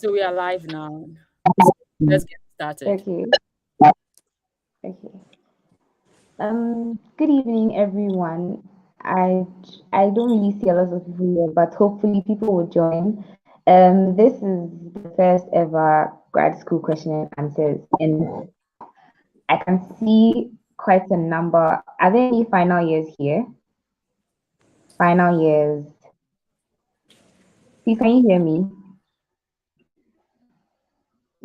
So we are live now. Let's get started. Okay. Okay. Good evening, everyone. I don't really see a lot of people here, but hopefully people will join. This is the first ever grad school question and answers, and I can see quite a number. Are there any final years here? Final years. Please, can you hear me?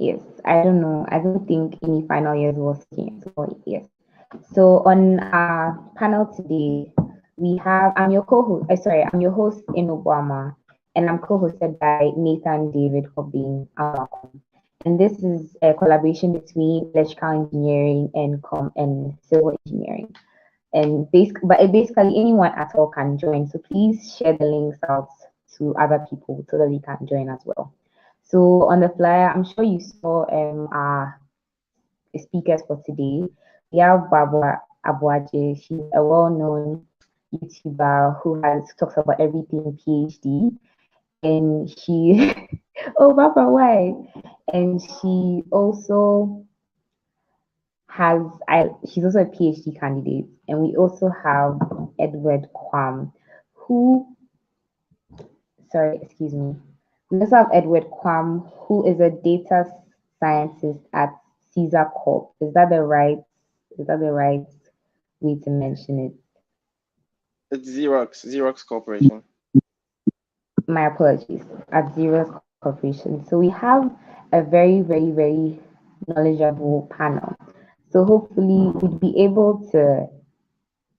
Yes. I don't know. I don't think any final years was here. So yes. So on our panel today, we have, I'm your co-host, I'm your host in Obama, and I'm co-hosted by Nathan David Hobing. And this is a collaboration between electrical engineering and civil engineering. And basically anyone at all can join. So please share the links out to other people so that they can join as well. So on the flyer, I'm sure you saw our speakers for today. We have Barbara Abuaje. She's a well-known YouTuber who has talks about everything PhD. And she, oh, Barbara, why? And she also she's also a PhD candidate. And we also have Edward Kwam, excuse me. We also have Edward Kwam, who is a data scientist at Caesar Corp. Is that the right way to mention it? It's Xerox Corporation. My apologies. At Xerox Corporation. So we have a very, very, very knowledgeable panel. So hopefully we'd be able to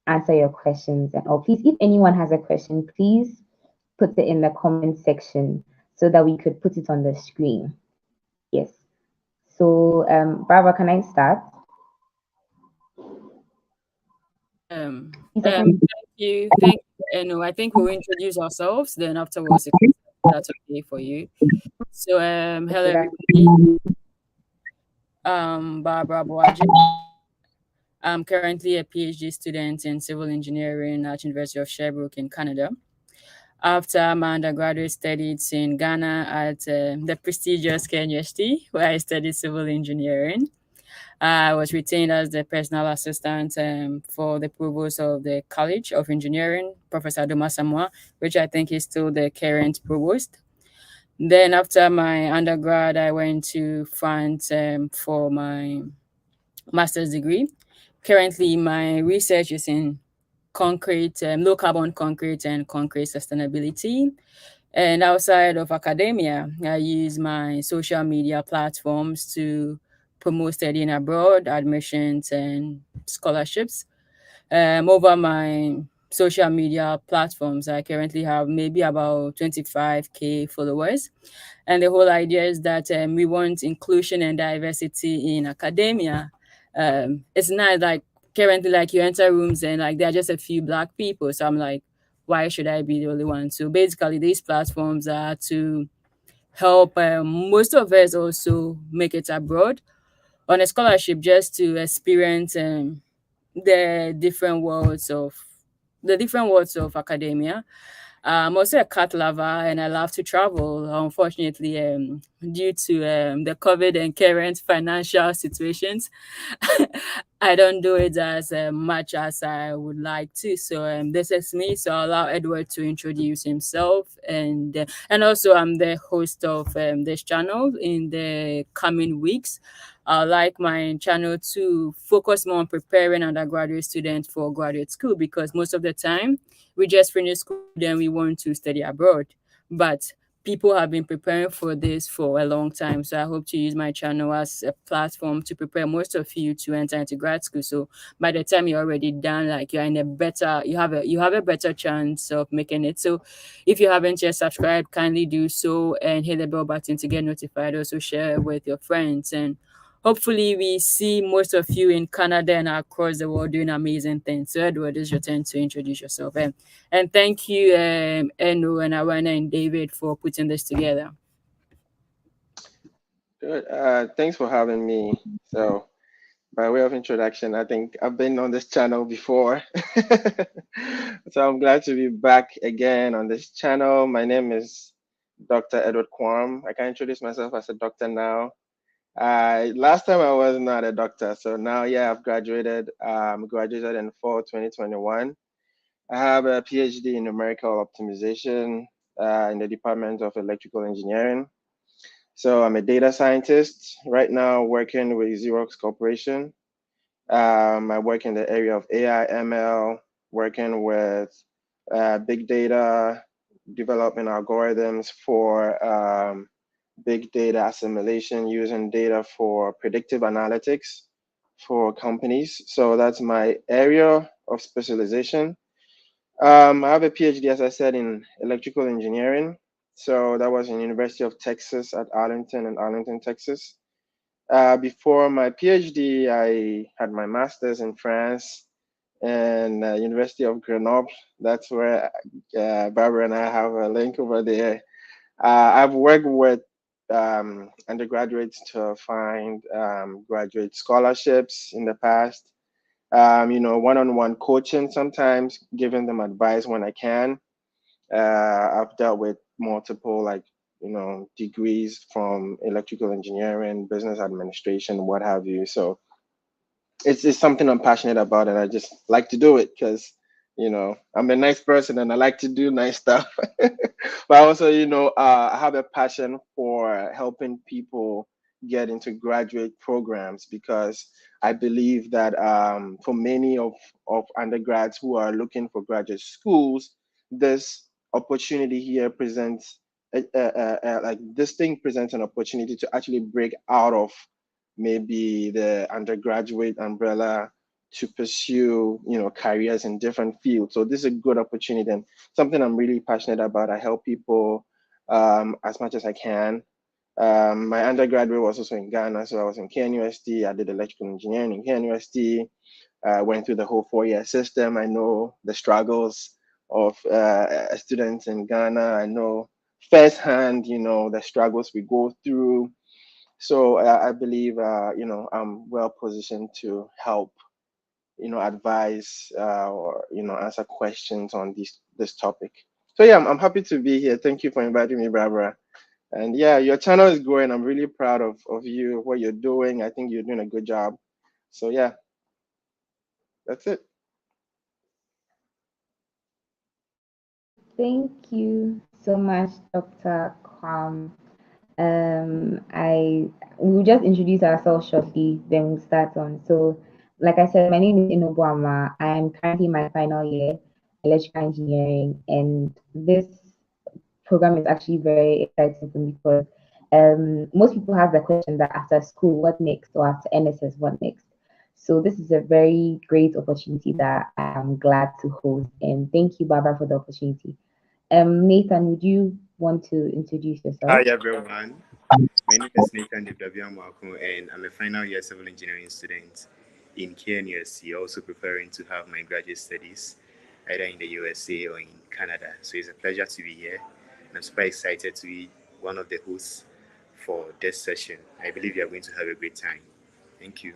answer your questions. And please, if anyone has a question, please put it in the comment section so that we could put it on the screen. Yes. So Barbara, can I start? Thank you, Eno. I think we'll introduce ourselves, then afterwards, if that's okay for you. So, hello everybody. Barbara Boaji. I'm currently a PhD student in civil engineering at University of Sherbrooke in Canada. After my undergraduate studies in Ghana at the prestigious KNUST, where I studied civil engineering. I was retained as the personal assistant for the provost of the College of Engineering, Professor Adoma Samoa, which I think is still the current provost. Then after my undergrad, I went to France for my master's degree. Currently, my research is in concrete, low carbon concrete and concrete sustainability. And outside of academia, I use my social media platforms to promote studying abroad, admissions, and scholarships. Over my social media platforms, I currently have maybe about 25K followers. And the whole idea is that we want inclusion and diversity in academia. It's not like currently like you enter rooms and like there are just a few Black people. So I'm like, why should I be the only one? So basically, these platforms are to help most of us also make it abroad on a scholarship just to experience the different worlds of academia. I'm also a cat lover and I love to travel. Unfortunately, due to the COVID and current financial situations, I don't do it as much as I would like to. So this is me. So I'll allow Edward to introduce himself, and also I'm the host of this channel in the coming weeks. I like my channel to focus more on preparing undergraduate students for graduate school because most of the time we just finish school, then we want to study abroad. But people have been preparing for this for a long time. So I hope to use my channel as a platform to prepare most of you to enter into grad school. So by the time you're already done, like you have a better chance of making it. So if you haven't yet subscribed, kindly do so and hit the bell button to get notified. Also share with your friends, and hopefully we see most of you in Canada and across the world doing amazing things. So Edward, it's your turn to introduce yourself. And thank you, Eno and Awana and David for putting this together. Good. Thanks for having me. So by way of introduction, I think I've been on this channel before. So I'm glad to be back again on this channel. My name is Dr. Edward Quam. I can introduce myself as a doctor now. Last time I was not a doctor, so now, yeah, I've graduated. Graduated in fall 2021. I have a PhD in numerical optimization in the Department of Electrical Engineering. So I'm a data scientist right now working with Xerox Corporation. I work in the area of AI, ML, working with big data, developing algorithms for big data assimilation using data for predictive analytics for companies. So that's my area of specialization. I have a PhD, as I said, in electrical engineering. So that was in University of Texas at Arlington in Arlington, Texas. Before my PhD, I had my master's in France and University of Grenoble. That's where Barbara and I have a link over there. I've worked with undergraduates to find graduate scholarships in the past. One-on-one coaching sometimes, giving them advice when I can. I've dealt with multiple degrees from electrical engineering, business administration, what have you. So it's something I'm passionate about, and I just like to do it because I'm a nice person and I like to do nice stuff. But also, I have a passion for helping people get into graduate programs because I believe that for many of undergrads who are looking for graduate schools, this opportunity here presents like this thing presents an opportunity to actually break out of maybe the undergraduate umbrella to pursue careers in different fields. So this is a good opportunity and something I'm really passionate about. I help people as much as I can. My undergraduate was also in Ghana, so I was in KNUST. I did electrical engineering in KNUST. Went through the whole 4-year system. I know the struggles of students in Ghana. I know firsthand, the struggles we go through. So I believe, I'm well positioned to help, advise or, answer questions on this topic. So yeah, I'm happy to be here. Thank you for inviting me, Barbara. And yeah, your channel is growing. I'm really proud of you, what you're doing. I think you're doing a good job. So yeah, that's it. Thank you so much, Dr. Kwam. I We'll just introduce ourselves shortly, then we'll start on. So, like I said, my name is Inobuama. I am currently in my final year, electrical engineering, and this program is actually very exciting for me because most people have the question that after school, what next, or after NSS, what next? So this is a very great opportunity that I'm glad to host, and thank you, Barbara, for the opportunity. Nathan, would you want to introduce yourself? Hi everyone, my name is Nathan Debrabiamwako and I'm a final year civil engineering student in KNUST, also preparing to have my graduate studies either in the USA or in Canada. So it's a pleasure to be here and I'm super excited to be one of the hosts for this session. I believe you are going to have a great time. Thank you.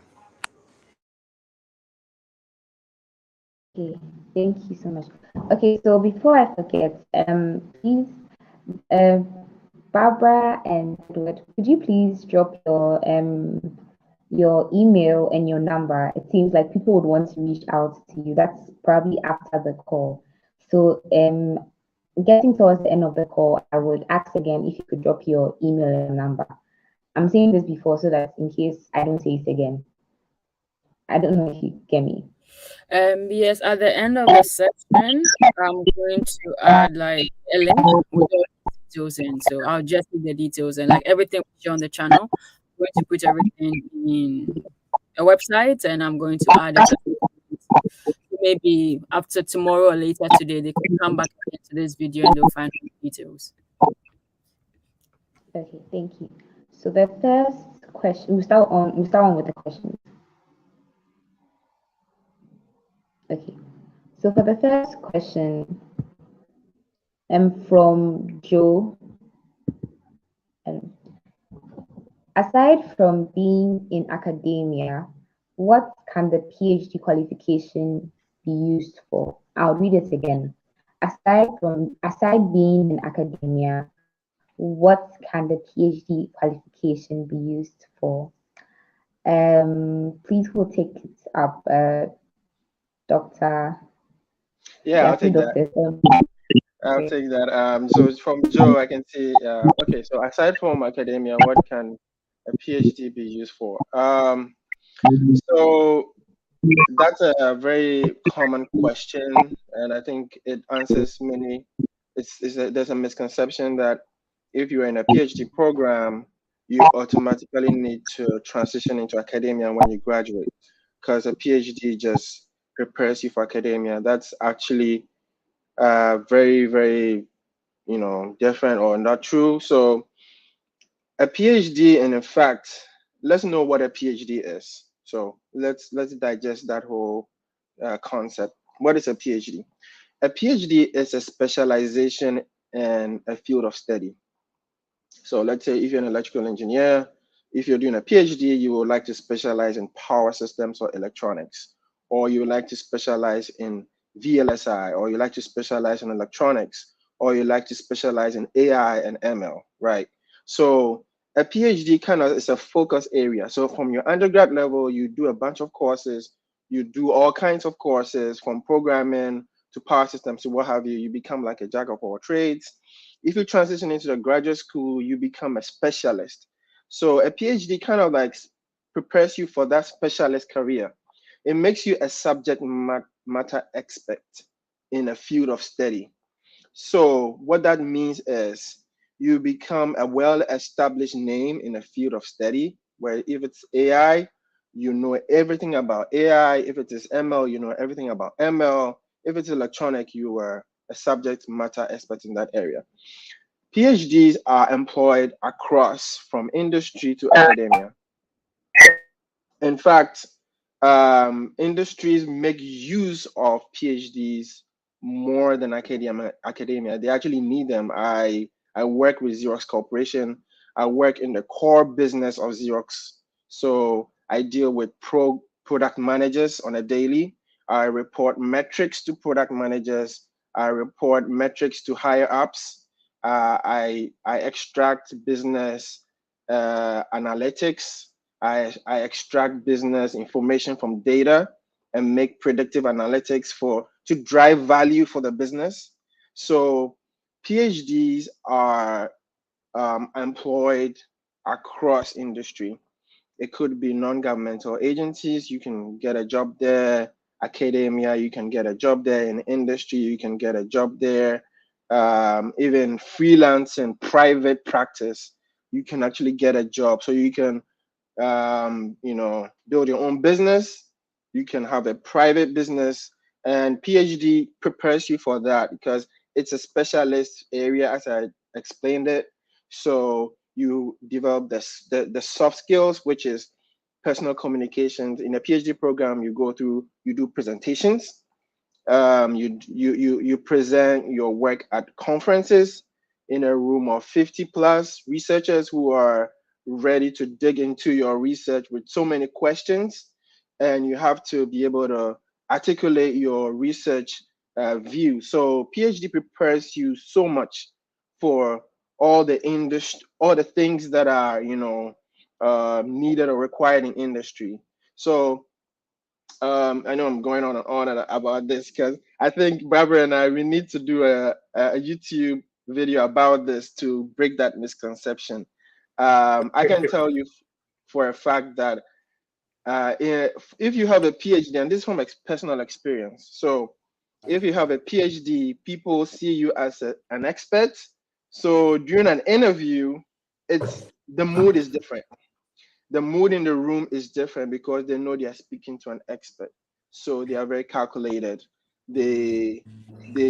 Okay, thank you so much. Okay, so before I forget, please, uh, Barbara and Edward, could you please drop your email and your number? It seems like people would want to reach out to you. That's probably after the call. So getting towards the end of the call, I would ask again if you could drop your email and number. I'm saying this before so that in case I don't say it again. I don't know if you get me. Yes, at the end of the session, I'm going to add like a link with all the details in. So I'll just put the details and like everything we share on the channel. I'm going to put everything in a website and I'm going to add it. Maybe after tomorrow or later today, they can come back into this video and they'll find the details. Okay, thank you. So the first question, we'll start on with the questions. Okay. So for the first question, from Joe. Aside from being in academia, what can the PhD qualification be used for? I'll read it again. Aside being in academia, what can the PhD qualification be used for? Please who will take it up, Dr. Yeah, There I'll are two take that. doctors. I'll Okay. take that. So from Joe, I can see. Okay, so aside from academia, what can a PhD be used for? So that's a very common question, and I think it answers many. There's a misconception that if you're in a PhD program, you automatically need to transition into academia when you graduate, because a PhD just prepares you for academia. That's actually very, very, different or not true. So a PhD, and in fact, let's know what a PhD is. So let's digest that whole concept. What is a PhD? A PhD is a specialization in a field of study. So let's say if you're an electrical engineer, if you're doing a PhD, you would like to specialize in power systems or electronics, or you would like to specialize in VLSI, or you like to specialize in electronics, or you like to specialize in AI and ML, right? So a PhD kind of is a focus area. So from your undergrad level, you do a bunch of courses, you do all kinds of courses from programming to power systems to what have you. You become like a jack of all trades. If you transition into the graduate school, you become a specialist. So a PhD kind of like prepares you for that specialist career. It makes you a subject matter expert in a field of study. So what that means is you become a well-established name in a field of study, where if it's AI, you know everything about AI. If it is ML, you know everything about ML. If it's electronic, you are a subject matter expert in that area. PhDs are employed across from industry to academia. In fact, industries make use of PhDs more than academia. They actually need them. I work with Xerox Corporation. I work in the core business of Xerox. So I deal with product managers on a daily. I report metrics to product managers. I report metrics to higher ups. I extract business analytics. I extract business information from data and make predictive analytics to drive value for the business. So PhDs are employed across industry. It could be non-governmental agencies, you can get a job there. Academia, you can get a job there. In industry, you can get a job there. Even freelance and private practice, you can actually get a job. So you can build your own business. You can have a private business, and PhD prepares you for that because it's a specialist area, as I explained it. So you develop the soft skills, which is personal communications. In a PhD program, you do presentations. You present your work at conferences in a room of 50 plus researchers who are ready to dig into your research with so many questions, and you have to be able to articulate your research view. So PhD prepares you so much for all the things that are needed or required in industry. So I know I'm going on and on about this because I think Barbara and I, we need to do a YouTube video about this to break that misconception. I can tell you for a fact that if you have a PhD, and this is from personal experience, so if you have a PhD, people see you as an expert. So during an interview, the mood is different. The mood in the room is different because they know they are speaking to an expert. So they are very calculated. They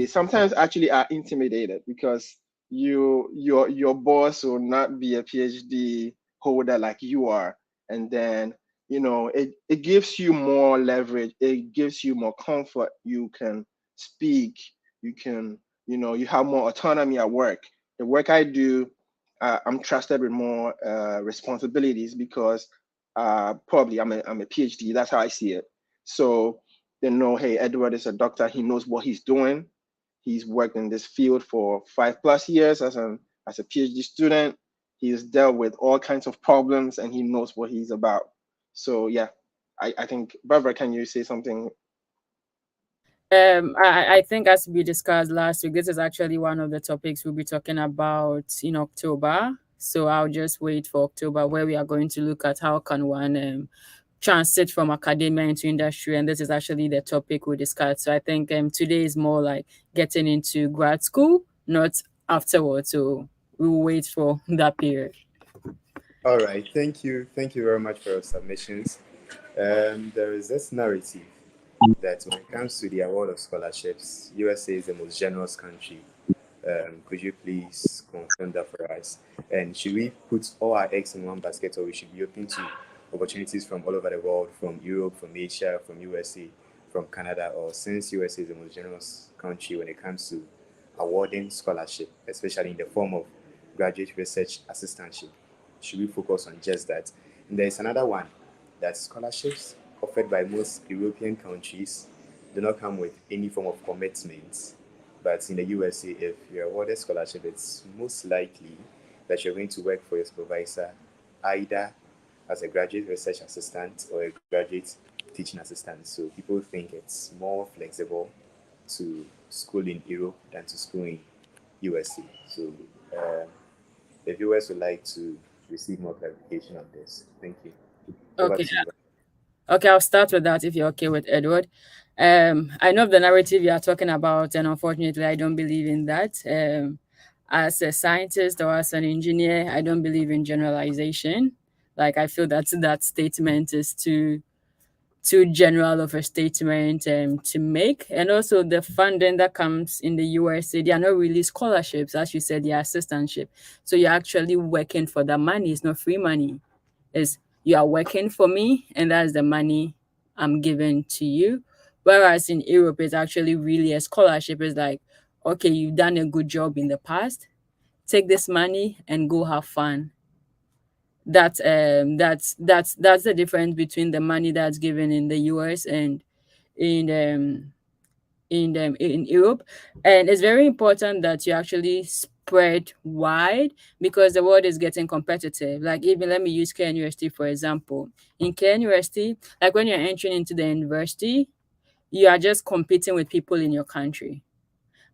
sometimes actually are intimidated because your boss will not be a PhD holder like you are. And then it gives you more leverage, it gives you more comfort. You can speak, you have more autonomy at work. The work I do, I'm trusted with more responsibilities because probably I'm a PhD. That's how I see it. So they know, hey, Edward is a doctor. He knows what he's doing. He's worked in this field for 5+ years as an as a PhD student, he's dealt with all kinds of problems and he knows what he's about. So yeah, I think, Barbara, can you say something? I think as we discussed last week, this is actually one of the topics we'll be talking about in October. So I'll just wait for October, where we are going to look at how can one transit from academia into industry, and this is actually the topic we discussed. So I think today is more like getting into grad school, not afterwards. So we'll wait for that period. All right, thank you very much for your submissions. There is this narrative that when it comes to the award of scholarships, USA is the most generous country. Could you please confirm that for us? And should we put all our eggs in one basket, or we should be open to opportunities from all over the world, from Europe, from Asia, from USA, from Canada? Or since USA is the most generous country when it comes to awarding scholarship, especially in the form of graduate research assistantship, should we focus on just that? And there's another one, that scholarships offered by most European countries do not come with any form of commitment. But in the USA, if you're awarded scholarship, it's most likely that you're going to work for your supervisor either as a graduate research assistant or a graduate teaching assistant. So people think it's more flexible to school in Europe than to school in USA. So the viewers would like to receive more clarification on this. Thank you. Over Okay. to you. Okay, I'll start with that if you're okay with Edward. I know the narrative you are talking about, and unfortunately, I don't believe in that. As a scientist or as an engineer, I don't believe in generalization. Like, I feel that statement is too general of a statement to make. And also, the funding that comes in the USA, they are not really scholarships, as you said, they are assistantship. So you're actually working for the money. It's not free money. Is you are working for me, and that's the money I'm giving to you. Whereas in Europe, it's actually really a scholarship. It's like, okay, you've done a good job in the past, take this money and go have fun. That's the difference between the money that's given in the US and in in Europe. And it's very important that you actually spread wide, because the world is getting competitive. Like, even let me use KN University for example. In KN University, like when you're entering into the university, you are just competing with people in your country.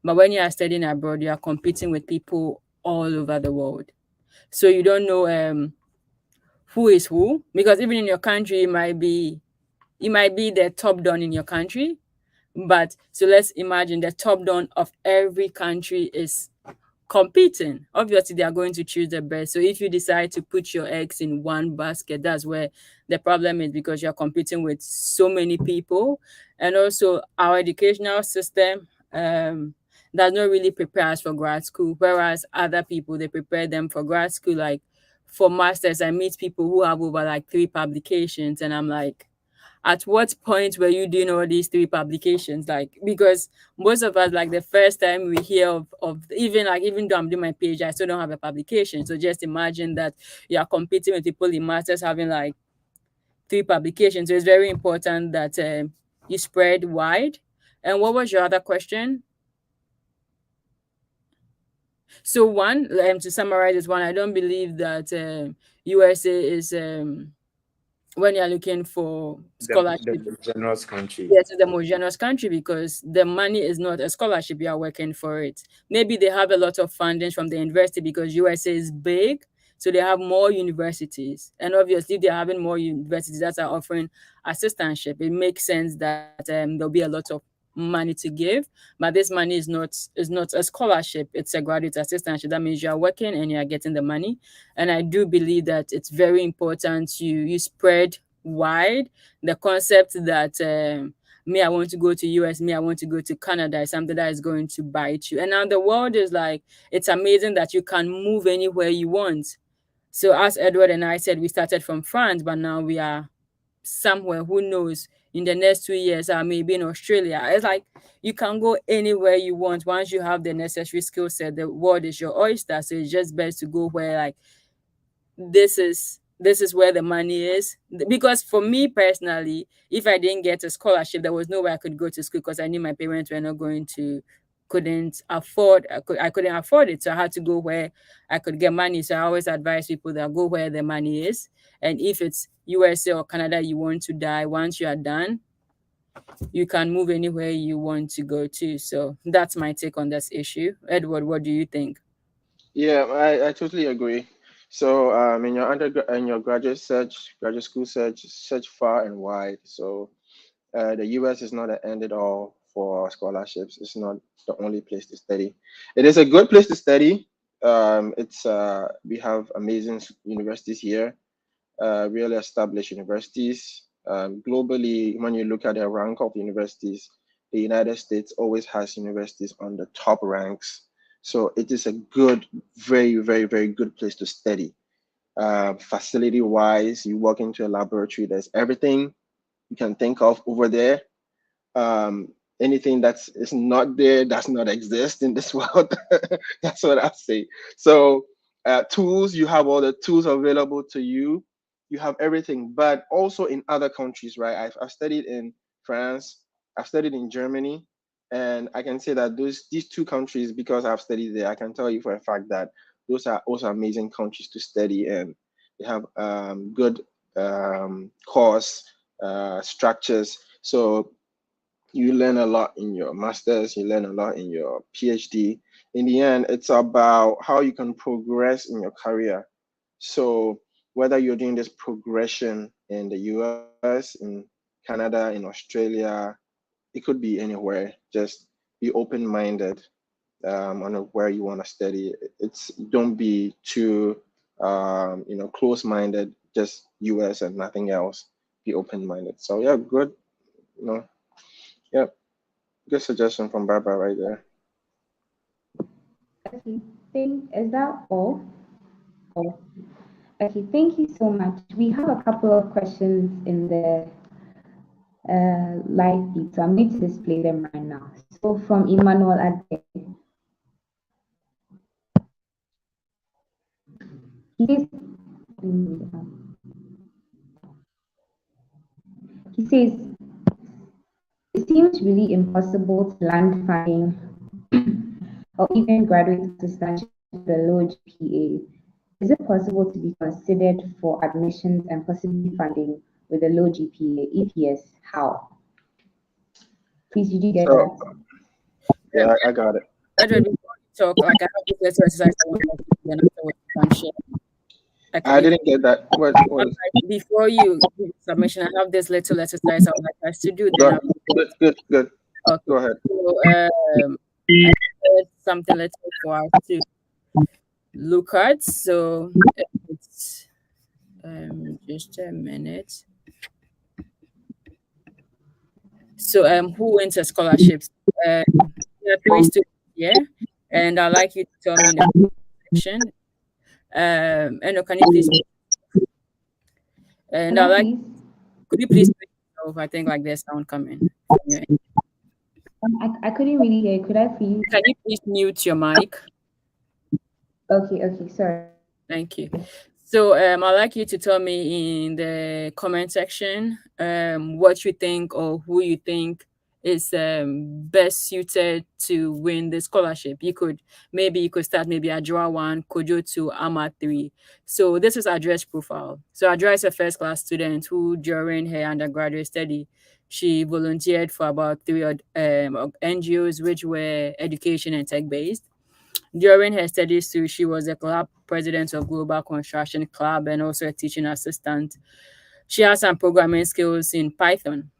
But when you are studying abroad, you are competing with people all over the world. So you don't know who is who, because even in your country, it might be the top done in your country, but so let's imagine the top down of every country is competing. Obviously, they are going to choose the best. So if you decide to put your eggs in one basket, that's where the problem is, because you're competing with so many people. And also, our educational system does not really prepare us for grad school, whereas other people, they prepare them for grad school. Like for masters, I meet people who have over like 3 publications, and I'm like, at what point were you doing all these 3 publications? Like, because most of us, like the first time we hear of even though I'm doing my PhD, I still don't have a publication. So just imagine that you are competing with people in masters having like 3 publications. So it's very important that you spread wide. And what was your other question? So one, to summarize this one, I don't believe that USA is when you're looking for scholarship. The generous country. Yes, it's the most generous country, because the money is not a scholarship, you are working for it. Maybe they have a lot of funding from the university, because USA is big, so they have more universities. And obviously, if they're having more universities that are offering assistantship, it makes sense that there'll be a lot of money to give. But this money is not a scholarship, it's a graduate assistantship. That means you are working and you are getting the money. And I do believe that it's very important you spread wide. The concept that me, I want to go to US, me, I want to go to Canada is something that is going to bite you. And now the world is like, it's amazing that you can move anywhere you want. So as Edward and I said, we started from France, but now we are somewhere, who knows, in the next 2 years, I may be in Australia. It's like you can go anywhere you want once you have the necessary skill set. The world is your oyster. So it's just best to go where like this is where the money is. Because for me personally, if I didn't get a scholarship, there was no way I could go to school, because I knew my parents were not going to couldn't afford I couldn't afford it, so I had to go where I could get money. So I always advise people that go where the money is, and if it's USA or Canada you want to die, once you are done, you can move anywhere you want to go to. So that's my take on this issue. Edward, what do you think? Yeah, I totally agree. So in your undergrad in your graduate school search far and wide. So the US is not an end it all for scholarships. It's not the only place to study. It is a good place to study. It's we have amazing universities here, really established universities. Globally, when you look at the rank of universities, the United States always has universities on the top ranks. So it is a good, very, very, very good place to study. Facility wise, you walk into a laboratory, there's everything you can think of over there. Anything that's is not there does not exist in this world. That's what I say. So tools, you have all the tools available to you. You have everything, but also in other countries, right? I've studied in France, I've studied in Germany, and I can say that these two countries, because I've studied there, I can tell you for a fact that those are also amazing countries to study in. They have good course structures. So you learn a lot in your master's, you learn a lot in your PhD. In the end, it's about how you can progress in your career. So whether you're doing this progression in the US, in Canada, in Australia, it could be anywhere. Just be open-minded on where you want to study. Don't be too close-minded, just US and nothing else. Be open-minded. So yeah, good. Yeah, good suggestion from Barbara right there. Okay, is that all? Oh, okay, thank you so much. We have a couple of questions in the live feed, so I'm going to display them right now. So from Emmanuel Ade, he says, it seems really impossible to land funding or even graduate assistantship with a low GPA. Is it possible to be considered for admissions and possibly funding with a low GPA? If yes, how? Please, did you get that? Yeah, I got it. Edward, before you talk, like I have this little exercise I want to do, then afterwards you can share. I didn't get that. What? Before you do submission, I have this little exercise I would like us to do. Then Good. Okay. Go ahead. So, I said something little for us to look at. So it's just a minute. So who wins a scholarships? There are 3 students here, and I'd like you to tell me in the section. And can you please? And I like. Could you please? I think like there's sound coming. I couldn't really hear. Could I please? Can you please mute your mic? Okay, sorry. Thank you. So I'd like you to tell me in the comment section what you think or who you think is best suited to win the scholarship. You could start maybe Adjoa 1, Kojo 2, Ama 3. So this is Adjoa's profile. So Adjoa is a first class student who during her undergraduate study, she volunteered for about 3 NGOs which were education and tech based. During her studies too, she was a club president of Global Construction Club and also a teaching assistant. She has some programming skills in Python.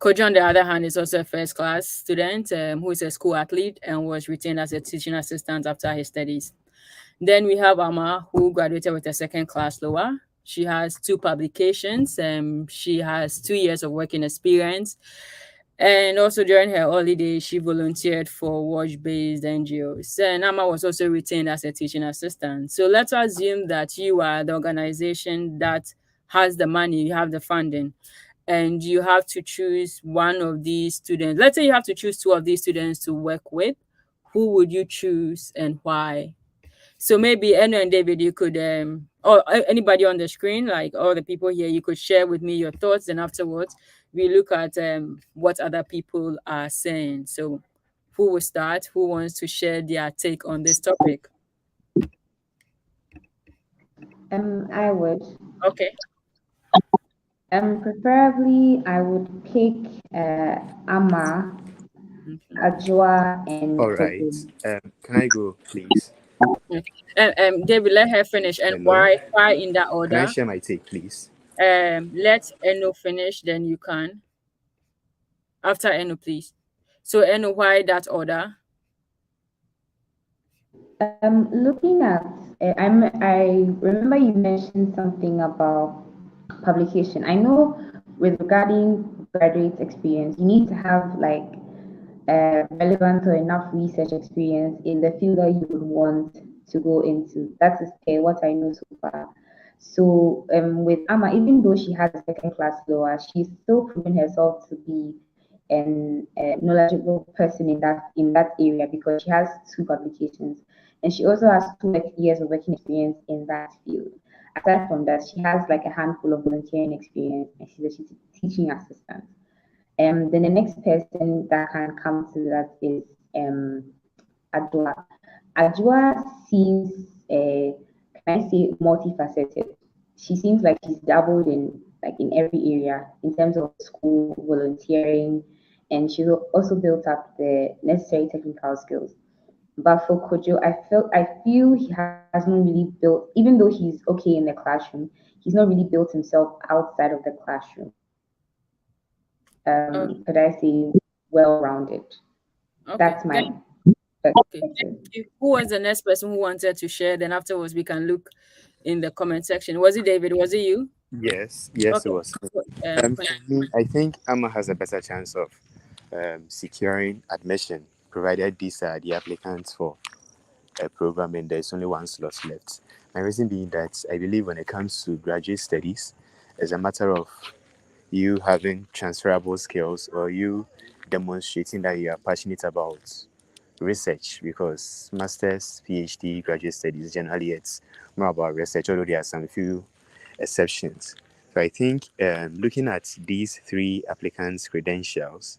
Kojo, on the other hand, is also a first class student who is a school athlete and was retained as a teaching assistant after his studies. Then we have Ama, who graduated with a second class lower. She has 2 publications. She has 2 years of working experience. And also during her holiday, she volunteered for watch-based NGOs. And Ama was also retained as a teaching assistant. So let's assume that you are the organization that has the money, you have the funding, and you have to choose one of these students. Let's say you have to choose 2 of these students to work with. Who would you choose and why? So maybe Eno and David, you could, or anybody on the screen, like all the people here, you could share with me your thoughts, and afterwards we look at what other people are saying. So Who will start? Who wants to share their take on this topic? I would. Okay. Preferably I would pick Ama, Ajwa, and All right. Kojo. Can I go, please? Okay. David, let her finish. And Hello. why in that Can I order? share my take, please? Let Eno finish, then you can. After Eno, please. So Eno, why that order? Looking at, I remember you mentioned something about publication. I know with regarding graduate experience, you need to have like relevant or enough research experience in the field that you would want to go into. That is what I know so far. So with Amma, even though she has a second class lower, she's still proven herself to be a knowledgeable person in that area because she has 2 publications and she also has 2 years of working experience in that field. Aside from that, she has like a handful of volunteering experience and she's a teaching assistant. Then the next person that can come to that is Adwa. Adwa seems, can I say, multifaceted. She seems like she's dabbled in every area in terms of school, volunteering, and she's also built up the necessary technical skills. But for Kojo, I feel he hasn't really built, even though he's okay in the classroom, he's not really built himself outside of the classroom. Oh, Could I say well-rounded? okay. That's my Okay. Thank perspective. you. Who was the next person who wanted to share? Then afterwards, we can look in the comment section. Was it David? Was it you? Yes, it Okay. was. For Continue. me, I think Amma has a better chance of securing admission, provided these are the applicants for a program and there's only one slot left. My reason being that I believe when it comes to graduate studies, it's a matter of you having transferable skills or you demonstrating that you are passionate about research, because master's, PhD, graduate studies, generally it's more about research, although there are some few exceptions. So I think looking at these 3 applicants' credentials,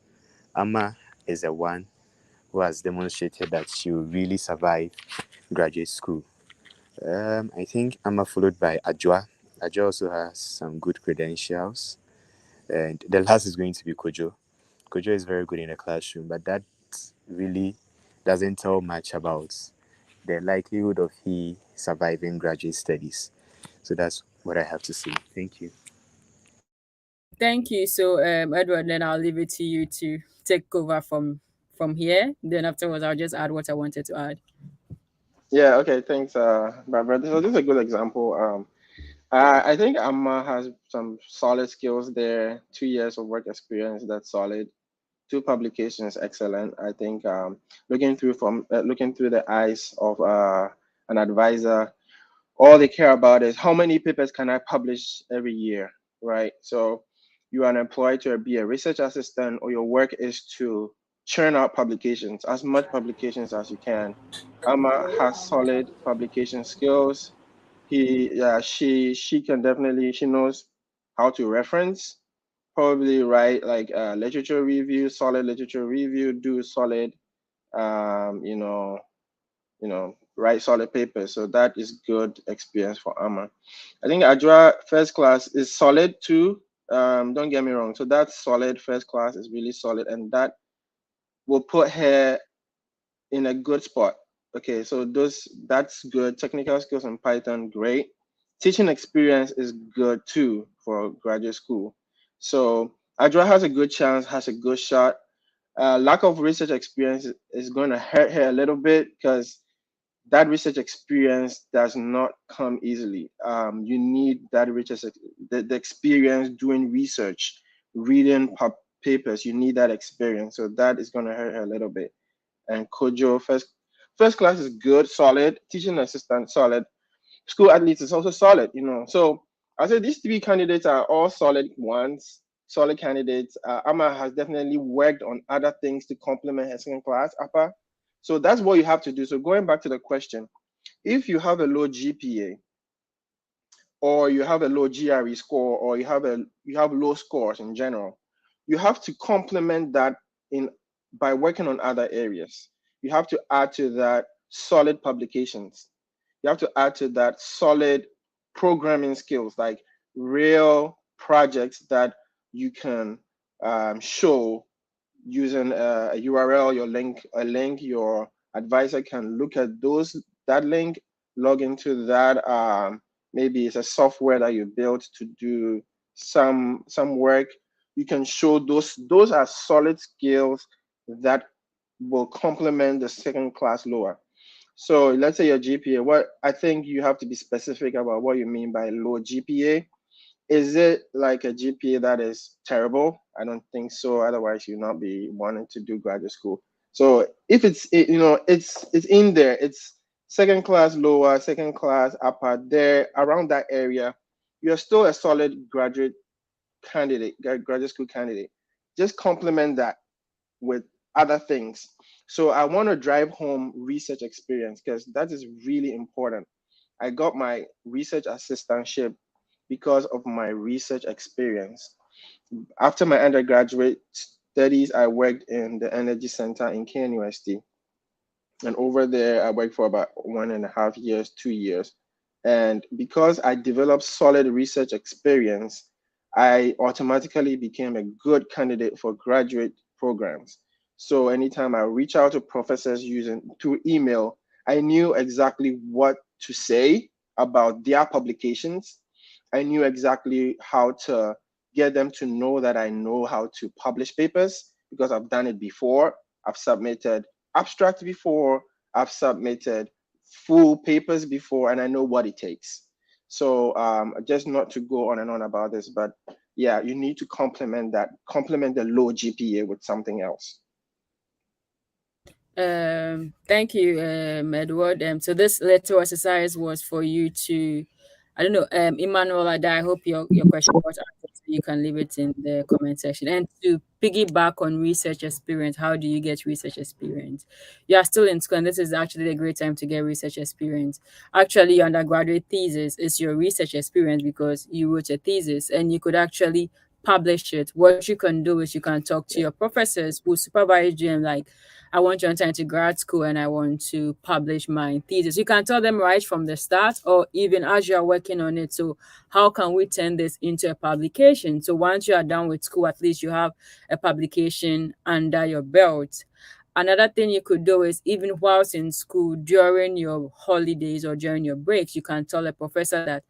Amma is the one who has demonstrated that she will really survive graduate school. I think Amma followed by Ajwa. Ajwa also has some good credentials. And the last is going to be Kojo. Kojo is very good in the classroom, but that really doesn't tell much about the likelihood of he surviving graduate studies. So that's what I have to say. Thank you. Thank you. So, Edward, then I'll leave it to you to take over from here. Then afterwards, I'll just add what I wanted to add. Yeah, okay, thanks, Barbara. So this is a good example. I think Amma has some solid skills there. 2 years of work experience, that's solid. 2 publications, excellent. I think looking through the eyes of an advisor, all they care about is how many papers can I publish every year, right? So you are employed to be a research assistant, or your work is to churn out publications, as much publications as you can. Amma has solid publication skills. She can definitely, she knows how to reference, probably write like literature review, solid literature review, do solid, um, you know, write solid papers. So that is good experience for Amma. I think Ajwa first class is solid too. Don't get me wrong. So that's solid. First class is really solid, and that will put her in a good spot. Okay, so that's good. Technical skills in Python, great. Teaching experience is good too for graduate school. So Ajwa has a good chance, has a good shot. Lack of research experience is going to hurt her a little bit because that research experience does not come easily. You need that the experience doing research, reading papers. You need that experience. So that is going to hurt her a little bit. And Kojo, first class is good, solid. Teaching assistant, solid. School athletes is also solid. So I say these 3 candidates are all solid ones, solid candidates. Amma has definitely worked on other things to complement her second class upper. So that's what you have to do. So going back to the question, if you have a low GPA or you have a low GRE score or you have low scores in general, you have to complement that by working on other areas. You have to add to that solid publications. You have to add to that solid programming skills, like real projects that you can show using a URL, a link. Your advisor can look at that link, log into that. Maybe it's a software that you built to do some work. You can show those. Those are solid skills that will complement the second class lower. So let's say your GPA. What I think you have to be specific about what you mean by low GPA. Is it like a GPA that is terrible? I don't think so. Otherwise, you'll not be wanting to do graduate school. So if it's in there, it's second class lower, second class upper, there around that area, you're still a solid graduate school candidate. Just complement that with other things. So I want to drive home research experience because that is really important. I got my research assistantship because of my research experience. After my undergraduate studies, I worked in the Energy Center in KNUST. And over there, I worked for about 1.5 years, 2 years. And because I developed solid research experience, I automatically became a good candidate for graduate programs. So anytime I reach out to professors through email, I knew exactly what to say about their publications. I knew exactly how to get them to know that I know how to publish papers because I've done it before. I've submitted abstracts before, I've submitted full papers before, and I know what it takes. So just not to go on and on about this, but yeah, you need to complement the low GPA with something else. Thank you, Edward. So this little exercise was for you to, I don't know, Emmanuel, I hope your question was answered, so you can leave it in the comment section. And to piggyback on research experience, how do you get research experience? You are still in school, and this is actually a great time to get research experience. Actually, your undergraduate thesis is your research experience because you wrote a thesis, and you could actually publish it. What you can do is you can talk to your professors who supervise you and like, I want to enter into grad school and I want to publish my thesis. You can tell them right from the start or even as you are working on it. So how can we turn this into a publication? So once you are done with school, at least you have a publication under your belt. Another thing you could do is even whilst in school, during your holidays or during your breaks, you can tell a professor that,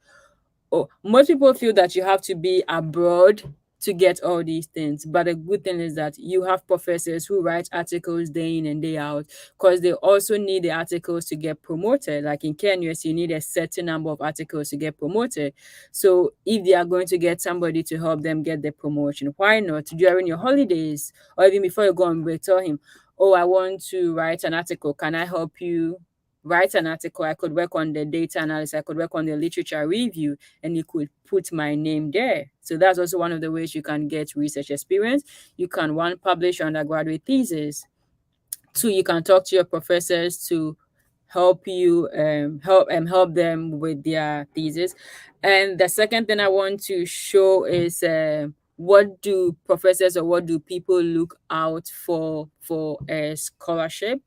oh, most people feel that you have to be abroad to get all these things. But the good thing is that you have professors who write articles day in and day out because they also need the articles to get promoted. Like in KNUS, you need a certain number of articles to get promoted. So if they are going to get somebody to help them get the promotion, why not during your holidays or even before you go on break, tell him, oh, I want to write an article. Can I help you write an article? I could work on the data analysis, I could work on the literature review, and you could put my name there. So that's also one of the ways you can get research experience. You can, one, publish your undergraduate thesis. Two, you can talk to your professors to help you help them with their thesis. And the second thing I want to show is what do professors or what do people look out for a scholarship.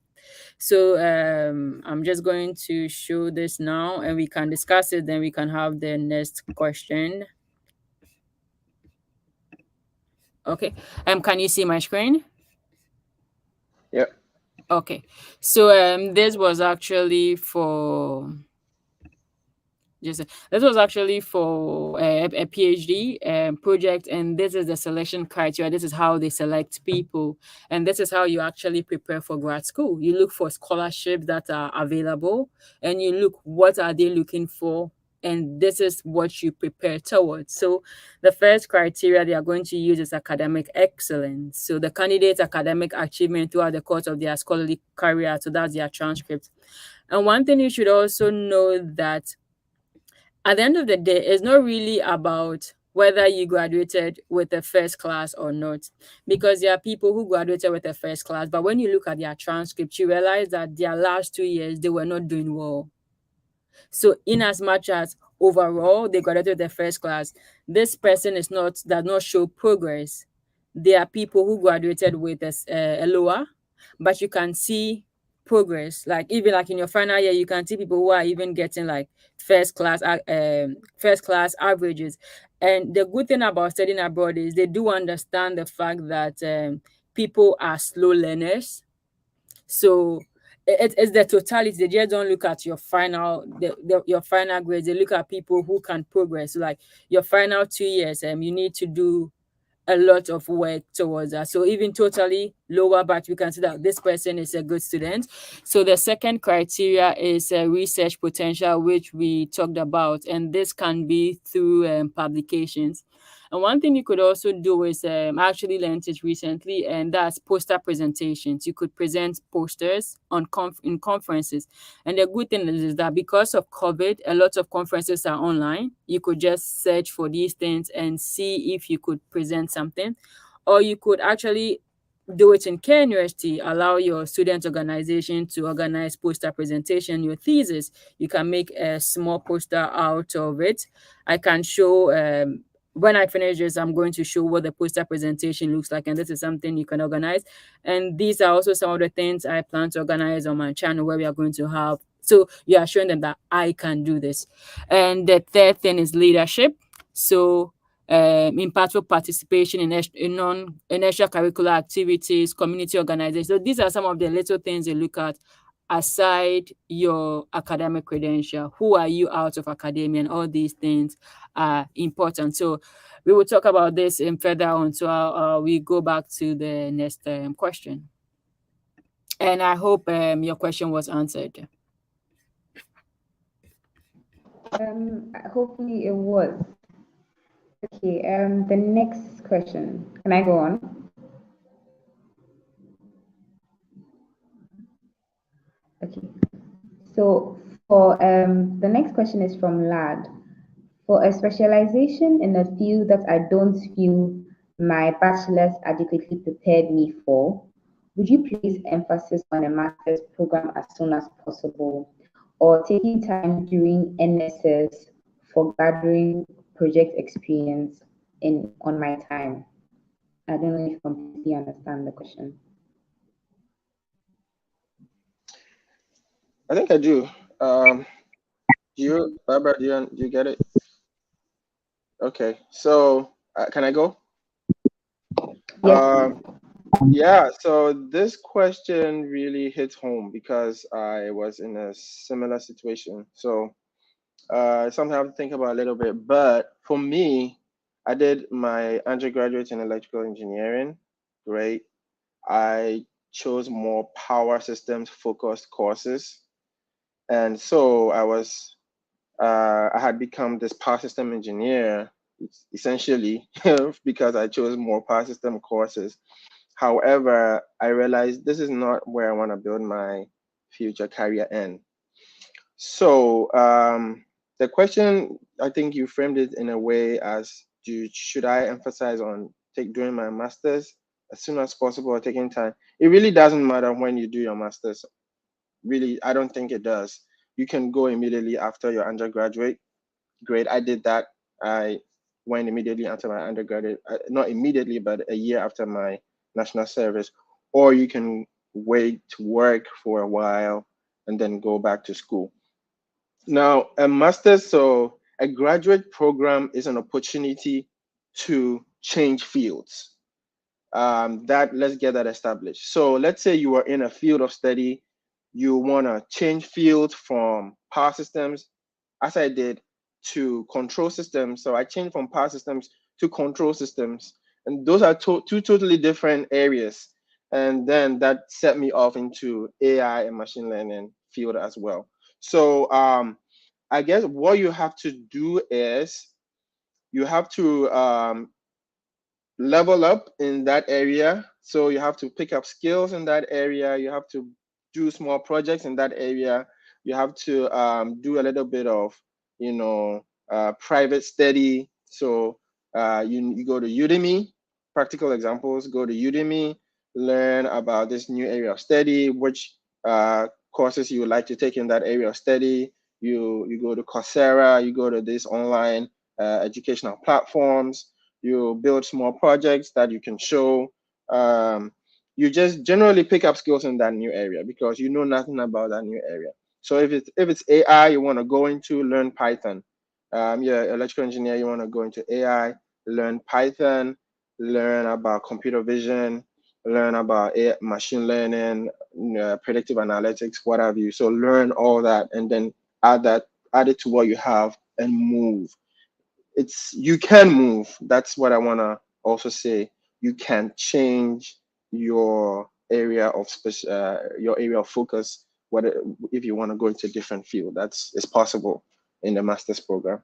So I'm just going to show this now and we can discuss it, then we can have the next question. Okay. Can you see my screen? Yep. Okay. So this was actually for this was actually for a PhD project, and this is the selection criteria. This is how they select people, and this is how you actually prepare for grad school. You look for scholarships that are available, and you look what are they looking for, and this is what you prepare towards. So the first criteria they are going to use is academic excellence. So the candidate's academic achievement throughout the course of their scholarly career, so that's their transcript. And one thing you should also know that at the end of the day, it's not really about whether you graduated with a first class or not, because there are people who graduated with a first class, but when you look at their transcript, you realize that their last 2 years, they were not doing well. So in as much as overall they graduated with a first class, this person does not show progress. There are people who graduated with a lower, but you can see progress. Like even like in your final year, you can see people who are even getting like first class averages. And the good thing about studying abroad is they do understand the fact that people are slow learners. So it's the totality. They just don't look at your your final grades. They look at people who can progress. So like your final 2 years, you need to do a lot of work towards that. So even totally lower, but we can see that this person is a good student. So the second criteria is research potential, which we talked about, and this can be through publications. And one thing you could also do is I actually learned it recently, and that's poster presentations. You could present posters on in conferences. And the good thing is that because of COVID, a lot of conferences are online. You could just search for these things and see if you could present something. Or you could actually do it in Care University, allow your student organization to organize poster presentation, your thesis. You can make a small poster out of it. I can show when I finish this, I'm going to show what the poster presentation looks like, and this is something you can organize. And these are also some of the things I plan to organize on my channel, where we are going to have, so you are showing them that I can do this. And the third thing is leadership. So impactful participation in extracurricular activities, community organizations. So these are some of the little things they look at aside your academic credential. Who are you out of academia? And all these things are important. So we will talk about this in further on. So we go back to the next question. And I hope your question was answered. Hopefully it was. Okay, the next question. Can I go on? Okay. So for the next question is from Lad. For a specialization in a field that I don't feel my bachelor's adequately prepared me for, would you place emphasis on a master's program as soon as possible, or taking time during NSS for gathering project experience on my time? I don't know if you completely understand the question. I think I do. Barbara, do you get it? Okay, so can I go? Yes. Yeah, so this question really hits home because I was in a similar situation. So something I have to think about a little bit. But for me, I did my undergraduate in electrical engineering. Great. I chose more power systems focused courses. And so I had become this power system engineer essentially because I chose more power system courses. However, I realized this is not where I want to build my future career in. So the question, I think you framed it in a way as, should I emphasize on doing my master's as soon as possible or taking time? It really doesn't matter when you do your master's. Really, I don't think it does. You can go immediately after your undergraduate. Great, I did that. I went immediately after my undergraduate, not immediately, but a year after my national service. Or you can wait to work for a while and then go back to school. Now, a master's, so a graduate program is an opportunity to change fields. Let's get that established. So let's say you are in a field of study, you want to change fields from power systems, as I did, to control systems. So I changed from power systems to control systems. And those are two totally different areas. And then that set me off into AI and machine learning field as well. So I guess what you have to do is you have to level up in that area. So you have to pick up skills in that area. You have to do small projects in that area. You have to do a little bit of, private study. So you go to Udemy, practical examples, go to Udemy, learn about this new area of study, which courses you would like to take in that area of study. You go to Coursera, you go to these online educational platforms. You build small projects that you can show. you just generally pick up skills in that new area because you know nothing about that new area. So if it's AI you want to go into, learn Python. You're electrical engineer, you want to go into AI, learn Python, learn about computer vision, learn about machine learning, predictive analytics, what have you. So learn all that and then add it to what you have and move. You can move. That's what I want to also say. You can change your area of focus. If you want to go into a different field, it's possible in the master's program.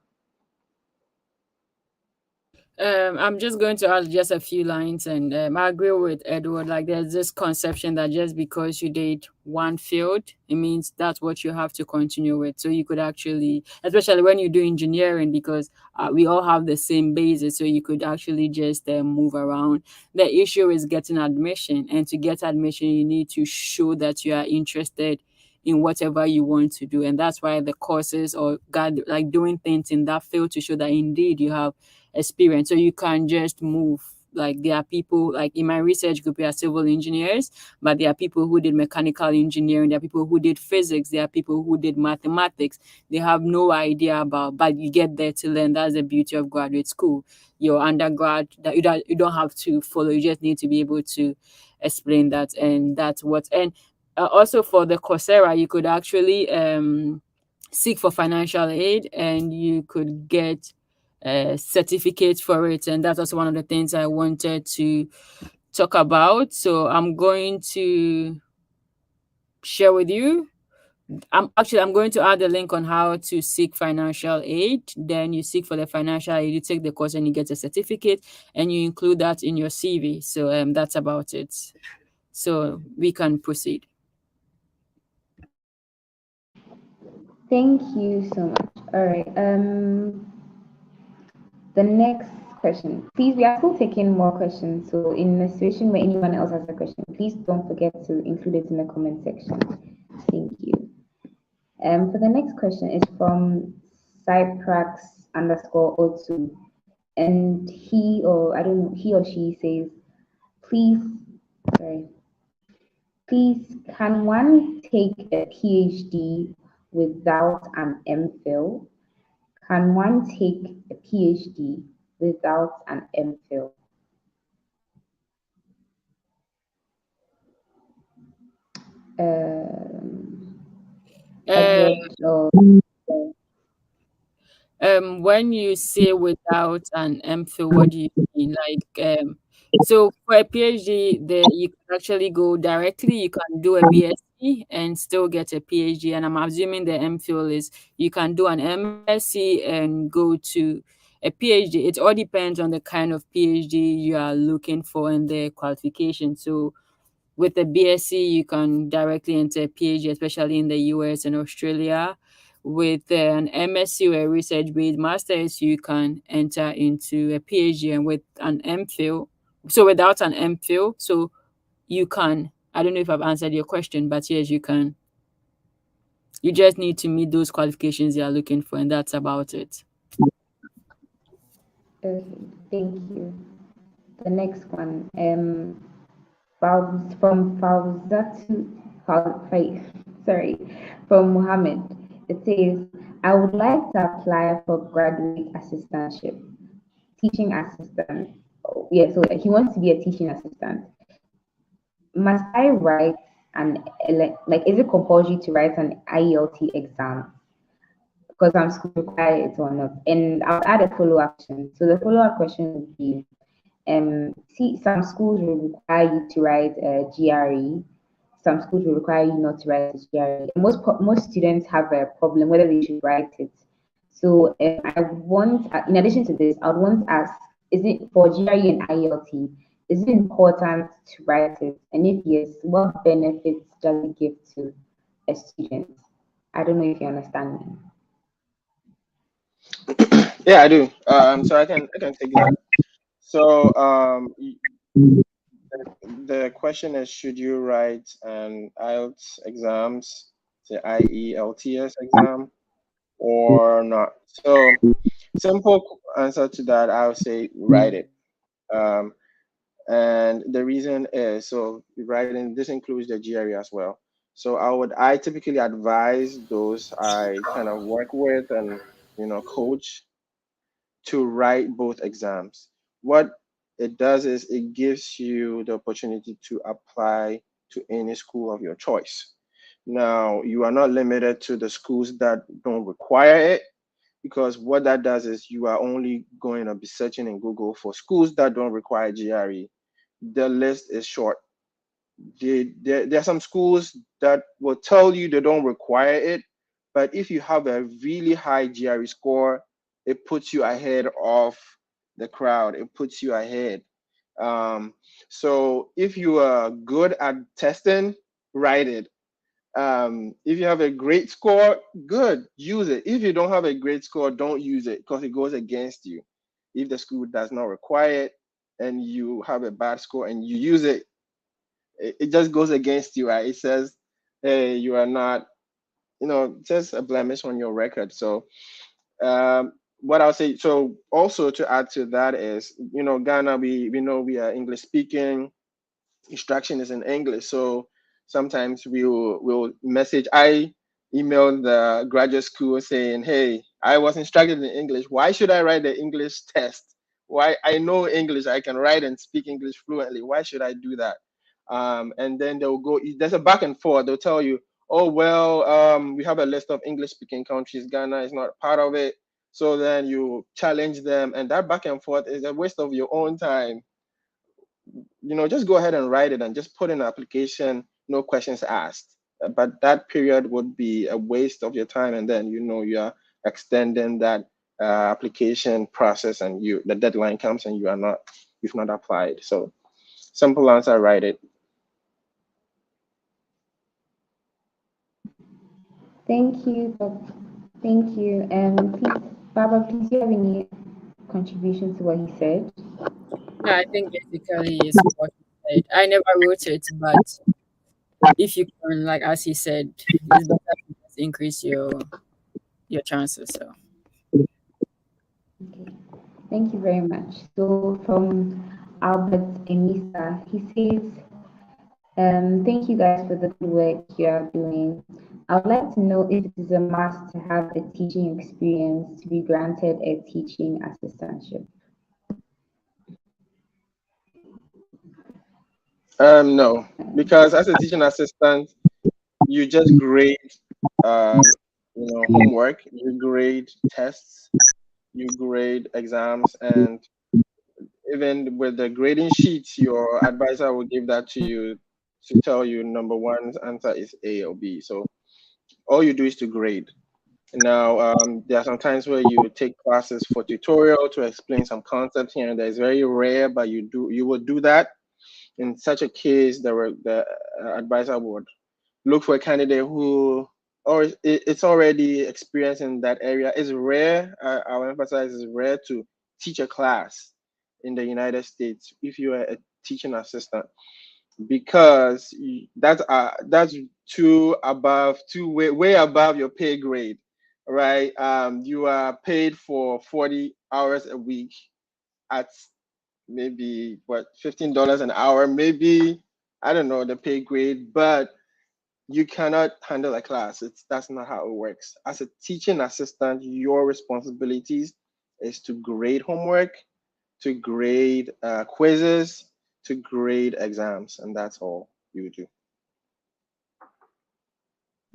I'm just going to add just a few lines, and I agree with Edward. Like, there's this conception that just because you did one field, it means that's what you have to continue with. So you could actually, especially when you do engineering, because we all have the same basis, so you could actually just move around. The issue is getting admission, and to get admission, you need to show that you are interested in whatever you want to do, and that's why the courses or like doing things in that field to show that indeed you have experience. So you can just move. Like, there are people, like in my research group, we are civil engineers, but there are people who did mechanical engineering, there are people who did physics, there are people who did mathematics. They have no idea about, but you get there to learn. That's the beauty of graduate school. Your undergrad, that you don't have to follow, you just need to be able to explain that. And that's what, and also for the Coursera, you could actually seek for financial aid, and you could get certificate for it, and that's also one of the things I wanted to talk about. So I'm going to share with you. I'm going to add a link on how to seek financial aid. Then you seek for the financial aid, you take the course, and you get a certificate, and you include that in your CV. So that's about it. So we can proceed. Thank you so much. All right. The next question, please. We are still taking more questions. So in a situation where anyone else has a question, please don't forget to include it in the comment section. Thank you. For the next question is from Cyprax_O2, and he or she says, please, can one take a PhD without an MPhil? Can one take a PhD without an MPhil? When you say without an MPhil, what do you mean? Like, so for a PhD, you can actually go directly. You can do a BSc and still get a PhD. And I'm assuming the MPhil is you can do an MSc and go to a PhD. It all depends on the kind of PhD you are looking for and the qualification. So with a BSc, you can directly enter a PhD, especially in the US and Australia. With an MSc or a research-based master's, you can enter into a PhD. And with an MPhil, so without an MPhil, so you can, I don't know if I've answered your question, but yes, you can. You just need to meet those qualifications you are looking for, and that's about it. Okay, thank you. The next one, from from Mohammed. It says, I would like to apply for graduate assistantship, teaching assistant. Oh, yeah, so he wants to be a teaching assistant. Must I write is it compulsory to write an IELTS exam? Because I'm school required it or not? And I'll add a follow-up question. So the follow-up question would be, see, some schools will require you to write a GRE. Some schools will require you not to write a GRE. Most students have a problem whether they should write it. So I want, in addition to this, I would want to ask, is it for GRE and IELTS, is it important to write it? And if yes, what benefits does it give to a student? I don't know if you understand me. Yeah, I do. So I can take that. So the question is, should you write an IELTS exams, the IELTS exam, or not? So simple answer to that, I would say write it. And the reason is, so writing, this includes the GRE as well. So I typically advise those I kind of work with and, coach to write both exams. What it does is it gives you the opportunity to apply to any school of your choice. Now, you are not limited to the schools that don't require it, because what that does is you are only going to be searching in Google for schools that don't require GRE. The list is short. There are some schools that will tell you they don't require it, but if you have a really high GRE score, it puts you ahead of the crowd. It puts you ahead. So if you are good at testing, write it. If you have a great score, good, use it. If you don't have a great score, don't use it, because it goes against you. If the school does not require it and you have a bad score and you use it, it just goes against you, right? It says, hey, you are not, just a blemish on your record. So what I'll say, so also to add to that is, Ghana, we know we are English speaking, instruction is in English. So sometimes we'll message. I emailed the graduate school saying, hey, I was instructed in English. Why should I write the English test? Why? I know English. I can write and speak English fluently. Why should I do that? And then they'll go, there's a back and forth. They'll tell you, oh, well, we have a list of English speaking countries. Ghana is not part of it. So then you challenge them. And that back and forth is a waste of your own time. Just go ahead and write it and just put in an application, no questions asked. But that period would be a waste of your time, and then you're extending that application process, and the deadline comes and you've not applied. So simple answer, write it. Thank you. Thank you. Please, Baba, please, do you have any contribution to what he said? No, I think basically it's what he said. I never wrote it, but if you can, like as he said, it's better to just increase your chances. So Okay. Thank you very much. So from Albert Emisa, he says, thank you guys for the good work you are doing. I would like to know if it is a must to have a teaching experience to be granted a teaching assistantship. No, because as a teaching assistant, you just grade, homework, you grade tests, you grade exams, and even with the grading sheets, your advisor will give that to you to tell you number one's answer is A or B. So all you do is to grade. Now, there are some times where you take classes for tutorial to explain some concepts here and there. It's very rare, but you will do that. In such a case, the advisor would look for a candidate who, or it's already experienced in that area. It's rare. I'll emphasize, it's rare to teach a class in the United States if you are a teaching assistant, because that's way above your pay grade, right? You are paid for 40 hours a week at maybe what, $15 an hour, maybe, I don't know the pay grade, but you cannot handle a class. That's not how it works. As a teaching assistant, your responsibilities is to grade homework, to grade quizzes, to grade exams, and that's all you do.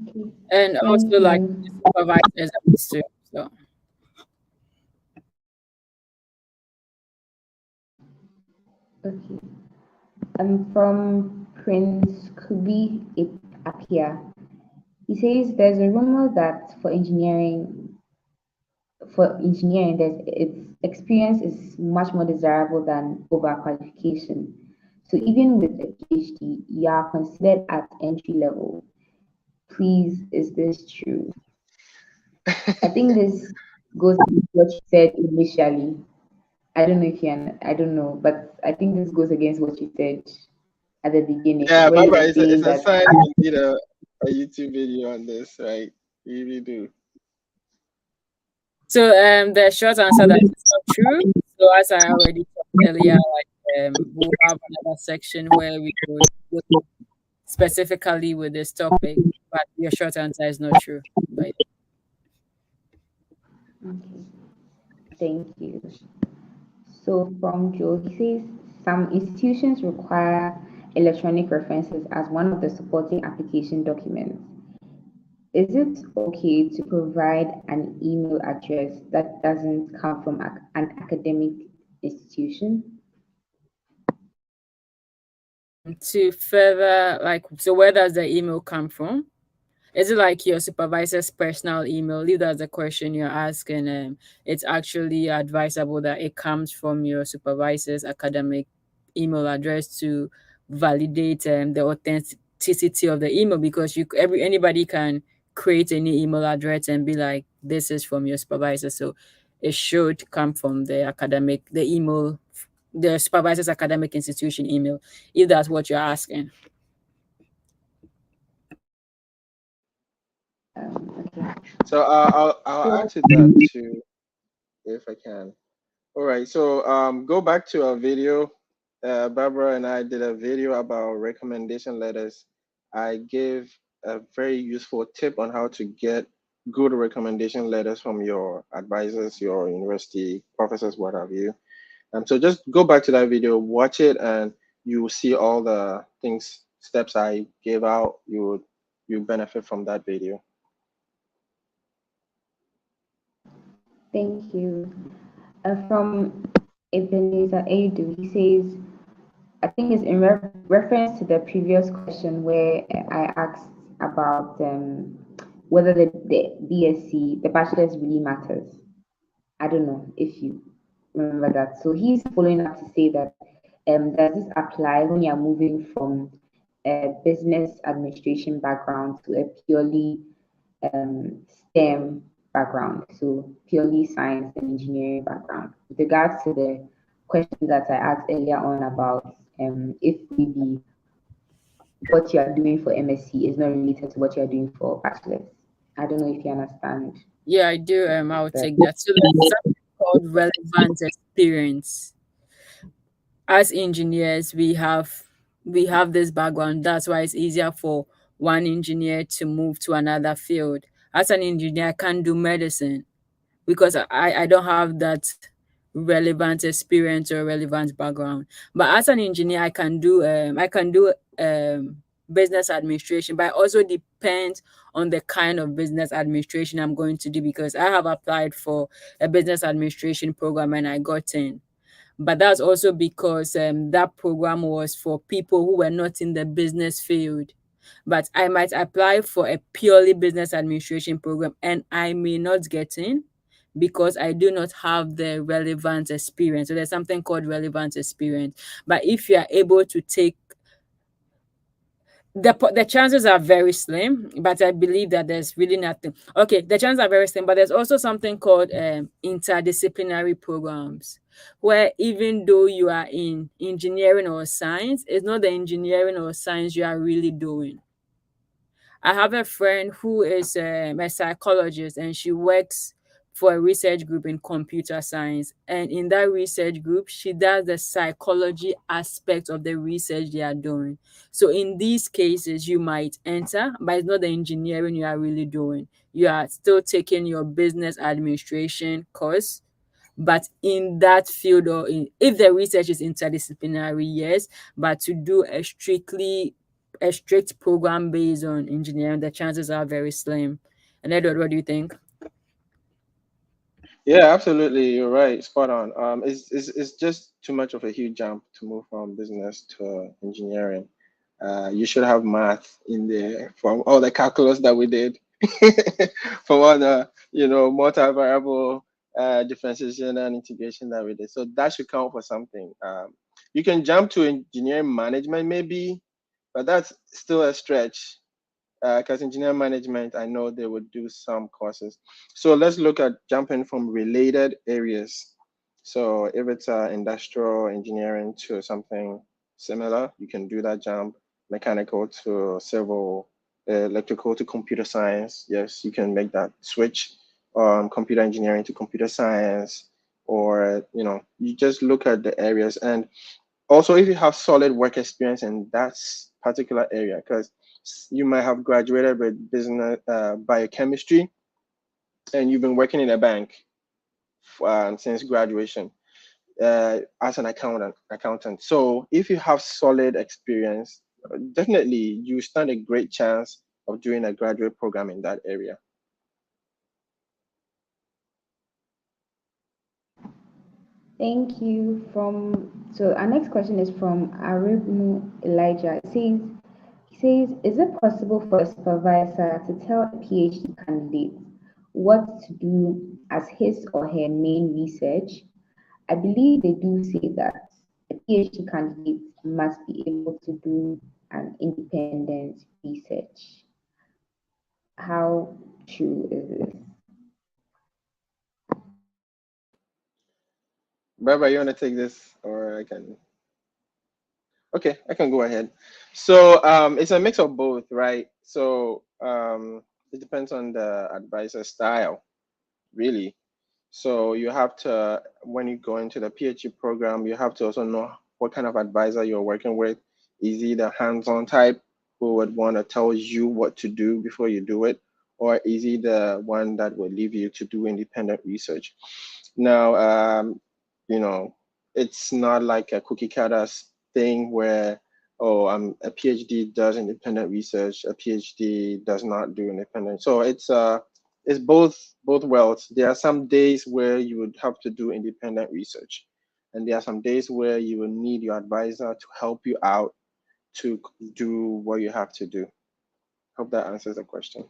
Okay. and Thank also like you. supervise exams too. So Okay. From Prince Kubi Apia, he says there's a rumor that there's its experience is much more desirable than overqualification. So even with a PhD, you are considered at entry level. Please, is this true? I think this goes with what you said initially. I don't know, but I think this goes against what you said at the beginning, Yeah, where you Barbara, were it's saying a that. sign we need a YouTube video on this, right? We really do. so the short answer that it's not true. So as I already talked earlier, like we'll have another section where we would go specifically with this topic. But your short answer is not true. But Okay, thank you. So from Joe, he says some institutions require electronic references as one of the supporting application documents. Is it okay to provide an email address that doesn't come from an academic institution? to further, like, so where does the email come from? Is it like your supervisor's personal email? If that's the question you're asking, it's actually advisable that it comes from your supervisor's academic email address to validate the authenticity of the email, because anybody can create any email address and be like, this is from your supervisor. So it should come from the supervisor's academic institution email, if that's what you're asking. Okay. So I'll add to that too, if I can. All right. So go back to our video. Barbara and I did a video about recommendation letters. I gave a very useful tip on how to get good recommendation letters from your advisors, your university professors, what have you. So just go back to that video, watch it, and you will see all the steps I gave out. You benefit from that video. Thank you. From Ebenezer Adu, he says, I think it's in reference to the previous question where I asked about whether the BSc, the bachelor's really matters. I don't know if you remember that. So he's following up to say that does this apply when you're moving from a business administration background to a purely STEM background, so purely science and engineering background? With regards to the question that I asked earlier on about if maybe what you are doing for MSc is not related to what you are doing for bachelor's. I don't know if you understand. Yeah, I do. I would take that. So there's something called relevant experience. As engineers, we have this background. That's why it's easier for one engineer to move to another field. As an engineer, I can't do medicine because I don't have that relevant experience or relevant background. But as an engineer, I can do business administration, but it also depends on the kind of business administration I'm going to do, because I have applied for a business administration program and I got in. But that's also because that program was for people who were not in the business field. But I might apply for a purely business administration program and I may not get in because I do not have the relevant experience. So there's something called relevant experience. But if you are able to take the chances are very slim, but I believe that there's really nothing. Okay, the chances are very slim, but there's also something called interdisciplinary programs, where even though you are in engineering or science, it's not the engineering or science you are really doing. I have a friend who is a psychologist and she works for a research group in computer science. And in that research group, she does the psychology aspect of the research they are doing. So in these cases, you might enter, but it's not the engineering you are really doing. You are still taking your business administration course. But in that field, if the research is interdisciplinary, yes, but to do a strict program based on engineering, the chances are very slim. And Edward, what do you think? Yeah, absolutely. You're right. Spot on. It's just too much of a huge jump to move from business to engineering. You should have math in there from all the calculus that we did, from all the multivariable differentiation and integration that we did. So that should count for something. You can jump to engineering management maybe, but that's still a stretch. Because engineering management, I know they would do some courses. So let's look at jumping from related areas. So if it's industrial engineering to something similar, you can do that jump. Mechanical to civil, electrical to computer science. Yes, you can make that switch. Computer engineering to computer science, or you just look at the areas. And Also, if you have solid work experience in that particular area, because you might have graduated with business biochemistry, and you've been working in a bank since graduation as an accountant. So if you have solid experience, definitely you stand a great chance of doing a graduate program in that area. Thank you. So our next question is from Arimu Elijah. He says, is it possible for a supervisor to tell a PhD candidate what to do as his or her main research? I believe they do say that a PhD candidate must be able to do an independent research. How true is this? Barbara, you want to take this, or I can? Okay, I can go ahead. So it's a mix of both, right? So it depends on the advisor style, really. So you have to, when you go into the PhD program, you have to also know what kind of advisor you're working with. Is he the hands-on type who would want to tell you what to do before you do it? Or is he the one that will leave you to do independent research? Now, you know, it's not like a cookie cutter thing where, oh, a PhD does independent research, a PhD does not do independent. So it's both worlds. There are some days where you would have to do independent research, and there are some days where you will need your advisor to help you out to do what you have to do. Hope that answers the question.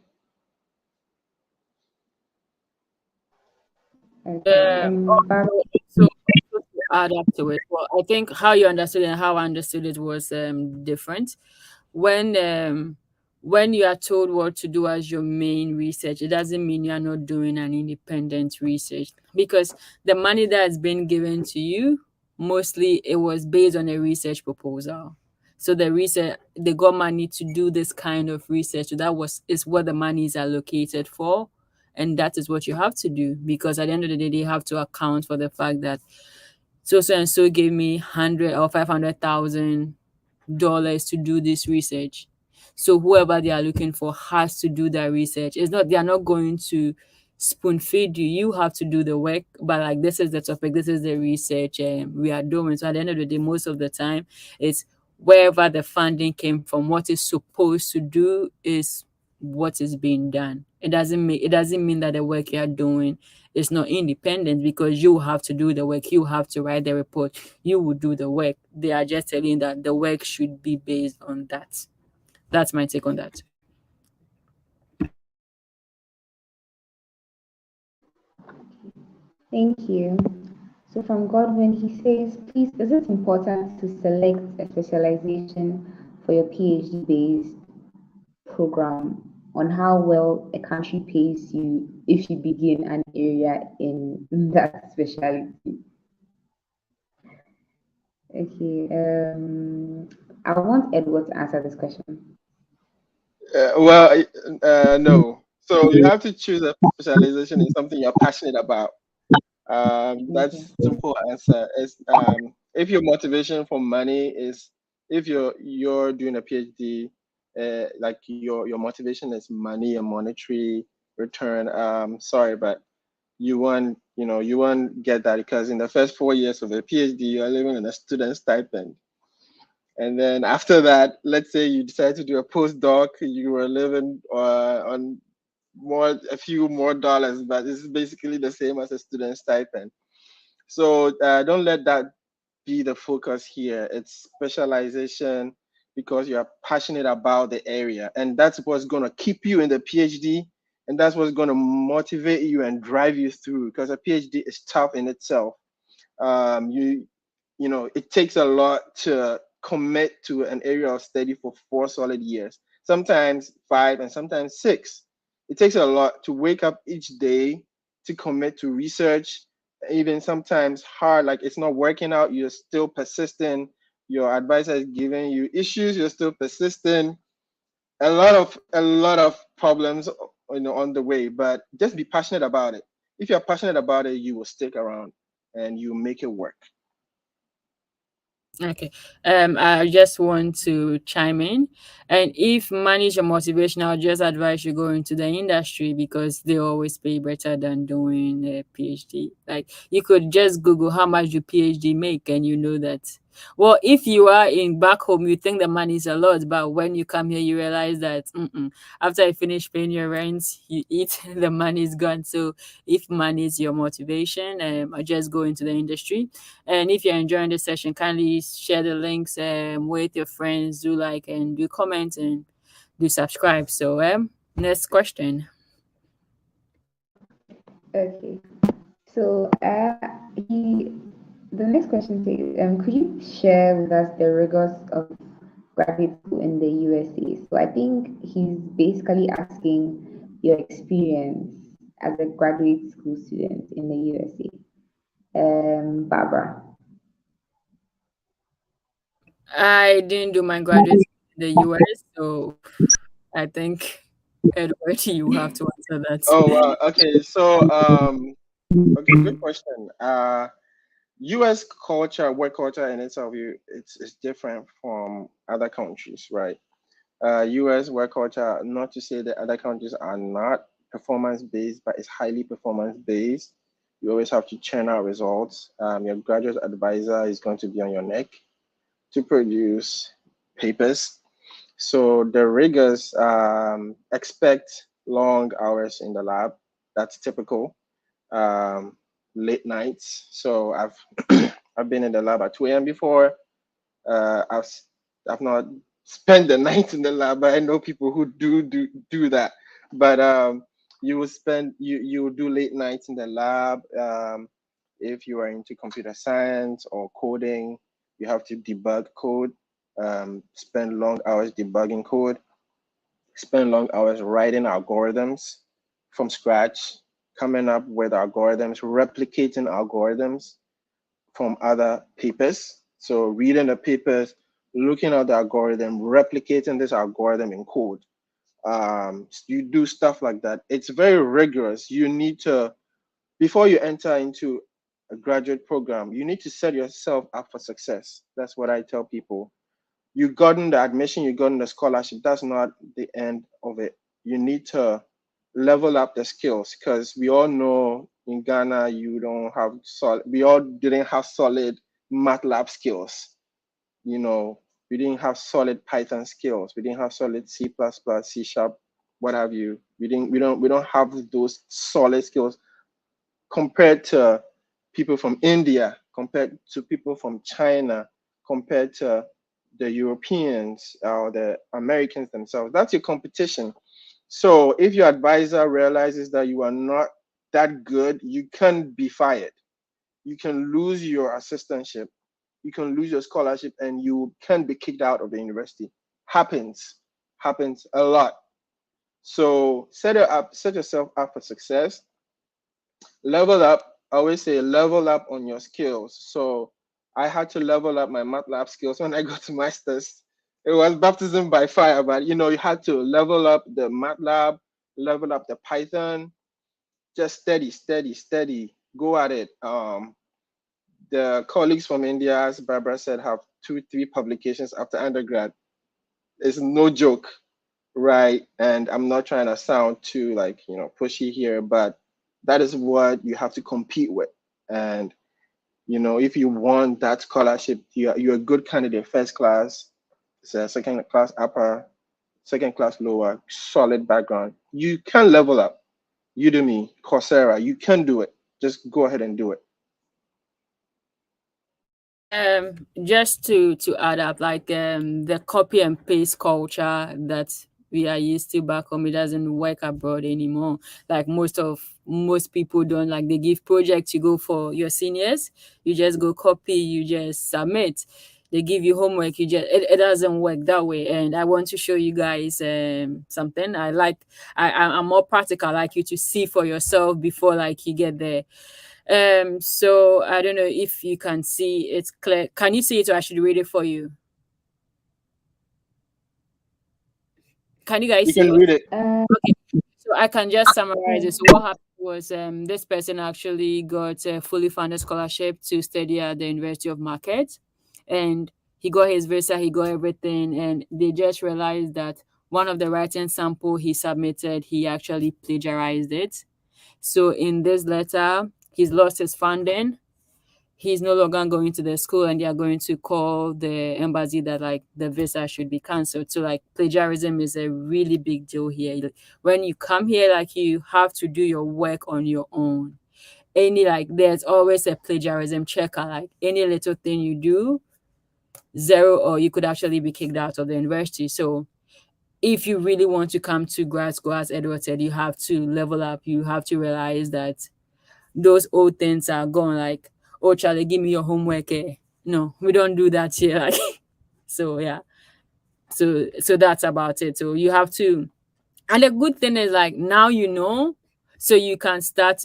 Okay. Barbara, So to add up to it, well, I think how you understood and how I understood it was different. When um, when you are told what to do as your main research, it doesn't mean you are not doing an independent research, because the money that has been given to you, mostly it was based on a research proposal. So the research, they got money to do this kind of research. So that was is what the money is allocated for, and that is what you have to do, because at the end of the day, they have to account for the fact that so and so gave me 100 or 500,000 dollars to do this research. So whoever they are looking for has to do that research. It's not, they are not going to spoon feed you. You have to do the work. But like, this is the topic, this is the research we are doing. So at the end of the day, most of the time, it's wherever the funding came from. What is supposed to do is what is being done. It doesn't mean that the work you are doing is not independent, because you have to do the work. You have to write the report. You will do the work. They are just telling that the work should be based on that. That's my take on that. thank you. So from Godwin, he says, please, is it important to select a specialization for your PhD-based program on how well a country pays you if you begin an area in that specialty? Okay, I want Edward to answer this question. No. So you have to choose a specialization in something you're passionate about. That's simple answer. Is if your motivation for money is, if you're doing a PhD, like your motivation is money and monetary return. Sorry, but you won't get that, because in the first 4 years of a PhD, you are living on a student stipend. And then after that, let's say you decide to do a postdoc, you are living on a few more dollars, but it's basically the same as a student stipend. So don't let that be the focus here. It's specialization because you are passionate about the area, and that's what's going to keep you in the PhD, and that's what's going to motivate you and drive you through, because a PhD is tough in itself. It takes a lot to commit to an area of study for 4 solid years, sometimes 5 and sometimes 6. It takes a lot to wake up each day to commit to research. Even sometimes hard, like it's not working out, you're still persistent. Your advisor is giving you issues, you're still persistent. A lot of problems, on the way, but just be passionate about it. If you're passionate about it, you will stick around and you make it work. Okay. I just want to chime in. And if money is your motivation, I'll just advise you go into the industry because they always pay better than doing a PhD. Like you could just Google how much do PhD make and you know that. Well, if you are in back home, you think the money is a lot, but when you come here, you realize that after you finish paying your rent, you eat, the money is gone. So if money is your motivation, I just go into the industry. And if you're enjoying this session, kindly share the links with your friends. Do like and do comment and do subscribe. So next question. Okay. So the next question says, could you share with us the rigors of graduate school in the USA? So I think he's basically asking your experience as a graduate school student in the USA. Barbara. I didn't do my graduate in the US, so I think Edward, you have to answer that. Oh, wow. Okay. So, okay, good question. U.S. culture, work culture in itself, it's different from other countries, right? U.S. work culture, not to say that other countries are not performance based, but it's highly performance based. You always have to churn out results. Your graduate advisor is going to be on your neck to produce papers. So the rigors expect long hours in the lab. That's typical. Late nights. So I've I've been in the lab at 2 a.m. before. Uh, I've I've not spent the night in the lab, but I know people who do that. But you will do late nights in the lab. If you are into computer science or coding, you have to debug code. Spend long hours debugging code. Spend long hours writing algorithms from scratch, coming up with algorithms, replicating algorithms from other papers. So reading the papers, looking at the algorithm, replicating this algorithm in code. You do stuff like that. It's very rigorous. You need to, before you enter into a graduate program, you need to set yourself up for success. That's what I tell people. You gotten the admission, you gotten the scholarship. That's not the end of it. You need to level up the skills because we all know in Ghana you don't have solid. We all didn't have solid MATLAB skills. You know, we didn't have solid Python skills. We didn't have solid C++, C sharp, what have you. We don't have those solid skills compared to people from India, compared to people from China, compared to the Europeans or the Americans themselves. That's your competition. So if your advisor realizes that you are not that good, you can be fired. You can lose your assistantship, you can lose your scholarship, and you can be kicked out of the university. Happens a lot. So set yourself up for success. Level up. I always say level up on your skills. So I had to level up my MATLAB skills when I got to masters. It was baptism by fire, but you had to level up the MATLAB, level up the Python, just steady, go at it. The colleagues from India, as Barbara said, have 2-3 publications after undergrad. It's no joke, right? And I'm not trying to sound too pushy here, but that is what you have to compete with. And if you want that scholarship, you're a good candidate, first class, second class upper, second class lower, solid background. You can level up. Udemy, Coursera, you can do it. Just go ahead and do it. Just to add up, like the copy and paste culture that we are used to back home, it doesn't work abroad anymore. Like most people don't, like, they give projects, you go for your seniors, you just go copy, you just submit. They give you homework, it doesn't work that way. And I want to show you guys something. I'm more practical. I like you to see for yourself before like you get there. So I don't know if you can see it's clear. Can you see it, or I should read it for you? Can you guys You see can it? read it. Okay, so I can just summarize it. So what happened was this person actually got a fully funded scholarship to study at the University of Marquette, and he got his visa, he got everything, and they just realized that one of the writing sample he submitted, he actually plagiarized it. So in this letter, he's lost his funding. He's no longer going to the school, and they are going to call the embassy that like the visa should be cancelled. So like plagiarism is a really big deal here. Like, when you come here, like you have to do your work on your own. Any like there's always a plagiarism checker. Like any little thing you do, zero, or you could actually be kicked out of the university. So if you really want to come to grad school, as Edward said, you have to level up. You have to realize that those old things are gone. Like, oh Charlie, give me your homework. No, we don't do that here. Like, so yeah. So that's about it. So you have to, and the good thing is like now you know, so you can start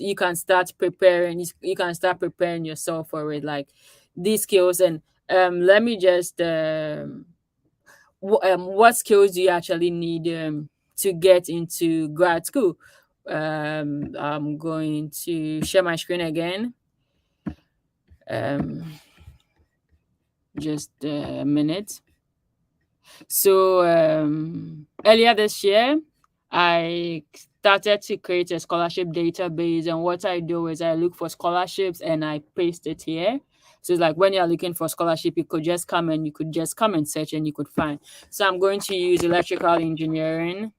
preparing, you can start preparing yourself for it, like these skills. And let me just what skills do you actually need to get into grad school? I'm going to share my screen again. um just a minute. So earlier this year, I started to create a scholarship database, and what I do is I look for scholarships and I paste it here. So it's like when you're looking for scholarship, you could just come and search and you could find. So I'm going to use electrical engineering.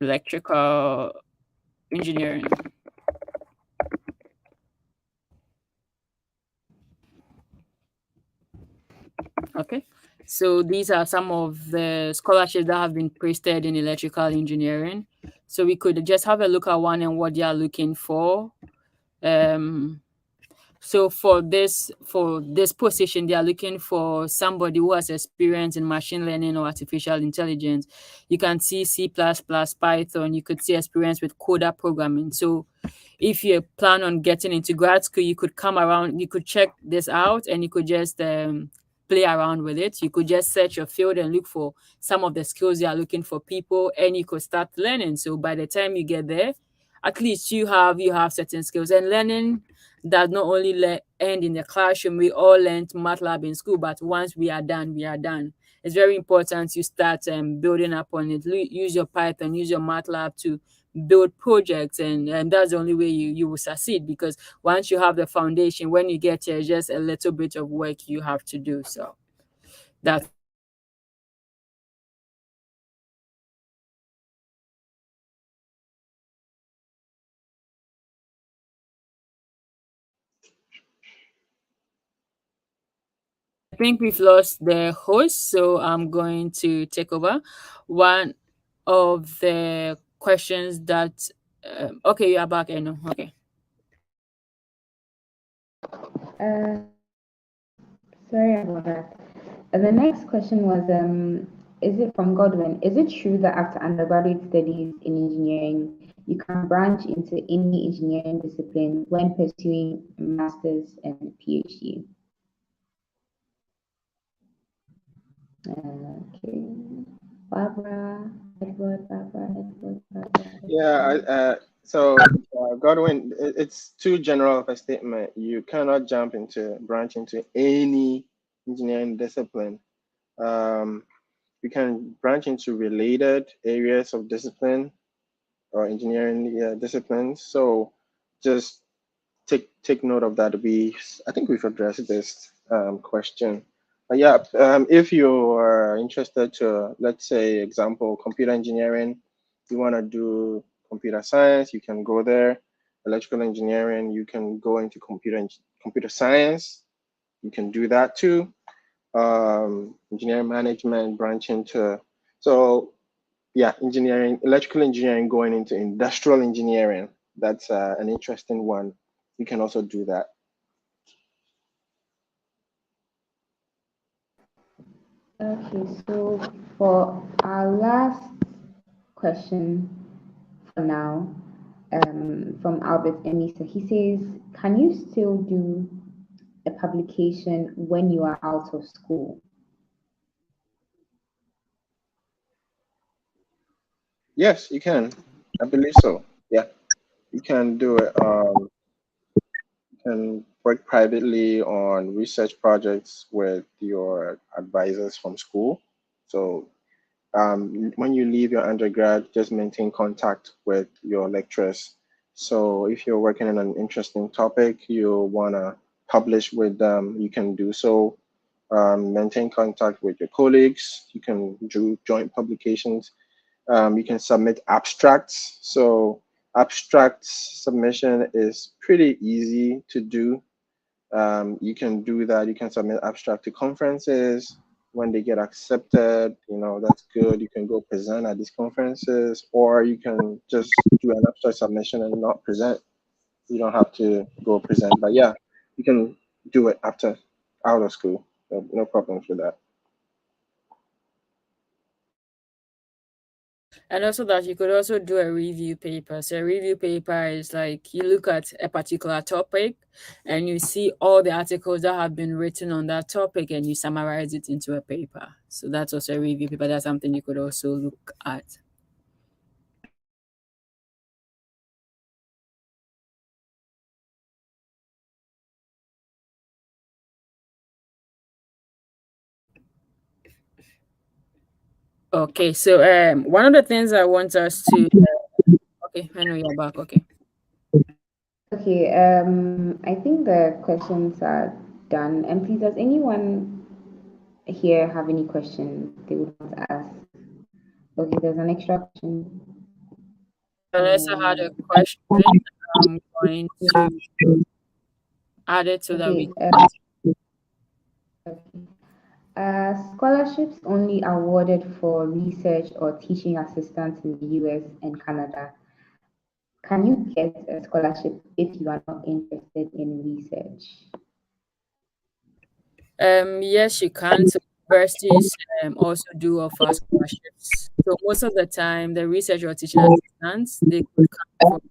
Electrical engineering. Okay. So these are some of the scholarships that have been pasted in electrical engineering. So we could just have a look at one and what they are looking for. So for this position, they are looking for somebody who has experience in machine learning or artificial intelligence. You can see C++, Python. You could see experience with coder programming. So if you plan on getting into grad school, you could come around, you could check this out, and you could just play around with it. You could just search your field and look for some of the skills you are looking for people, and you could start learning. So by the time you get there, at least you have certain skills. And learning does not only end in the classroom. We all learned MATLAB in school, but once we are done, we are done. It's very important you start building up on it. Use your Python, use your MATLAB to build projects, and that's the only way you will succeed, because once you have the foundation, when you get here, just a little bit of work you have to do. So that's I think we've lost the host, so I'm going to take over. One of the questions that okay, you are back, Eno. Okay. Sorry about that. The next question was, is it from Godwin? Is it true that after undergraduate studies in engineering, you can branch into any engineering discipline when pursuing a master's and PhD? Okay. Barbara, Edward, Barbara, Edward, Barbara. Yeah, Godwin, it's too general of a statement. You cannot branch into any engineering discipline. You can branch into related areas of discipline or engineering disciplines. So just take note of that. I think we've addressed this question. But yeah, if you are interested to, let's say, example, computer engineering, you want to do computer science, you can go there. Electrical engineering, you can go into computer science. You can do that too. Engineering management, branch into, so yeah, electrical engineering going into industrial engineering. That's an interesting one. You can also do that. Okay, so for our last question for now, from Albert Emisa, he says, can you still do a publication when you are out of school? Yes, you can. I believe so. Yeah, you can do it. can work privately on research projects with your advisors from school. So when you leave your undergrad, just maintain contact with your lecturers. So if you're working on an interesting topic, you want to publish with them, you can do so. Maintain contact with your colleagues. You can do joint publications. You can submit abstracts. So abstract submission is pretty easy to do. You can do that. You can submit abstract to conferences. When they get accepted, that's good. You can go present at these conferences, or you can just do an abstract submission and not present. You don't have to go present. But yeah, you can do it out of school. No problems with that. And also that you could also do a review paper. So a review paper is like you look at a particular topic and you see all the articles that have been written on that topic and you summarize it into a paper. So that's also a review paper. That's something you could also look at. Okay, so one of the things I want us to okay, I know you're back. Okay. Okay, I think the questions are done. And please, does anyone here have any questions they would want to ask? Okay, there's an extra question. Vanessa had a question. I'm going to add it so that we scholarships only awarded for research or teaching assistants in the US and Canada. Can you get a scholarship if you are not interested in research? Yes, you can. So universities also do offer scholarships. So most of the time, the research or teaching assistants, they could come from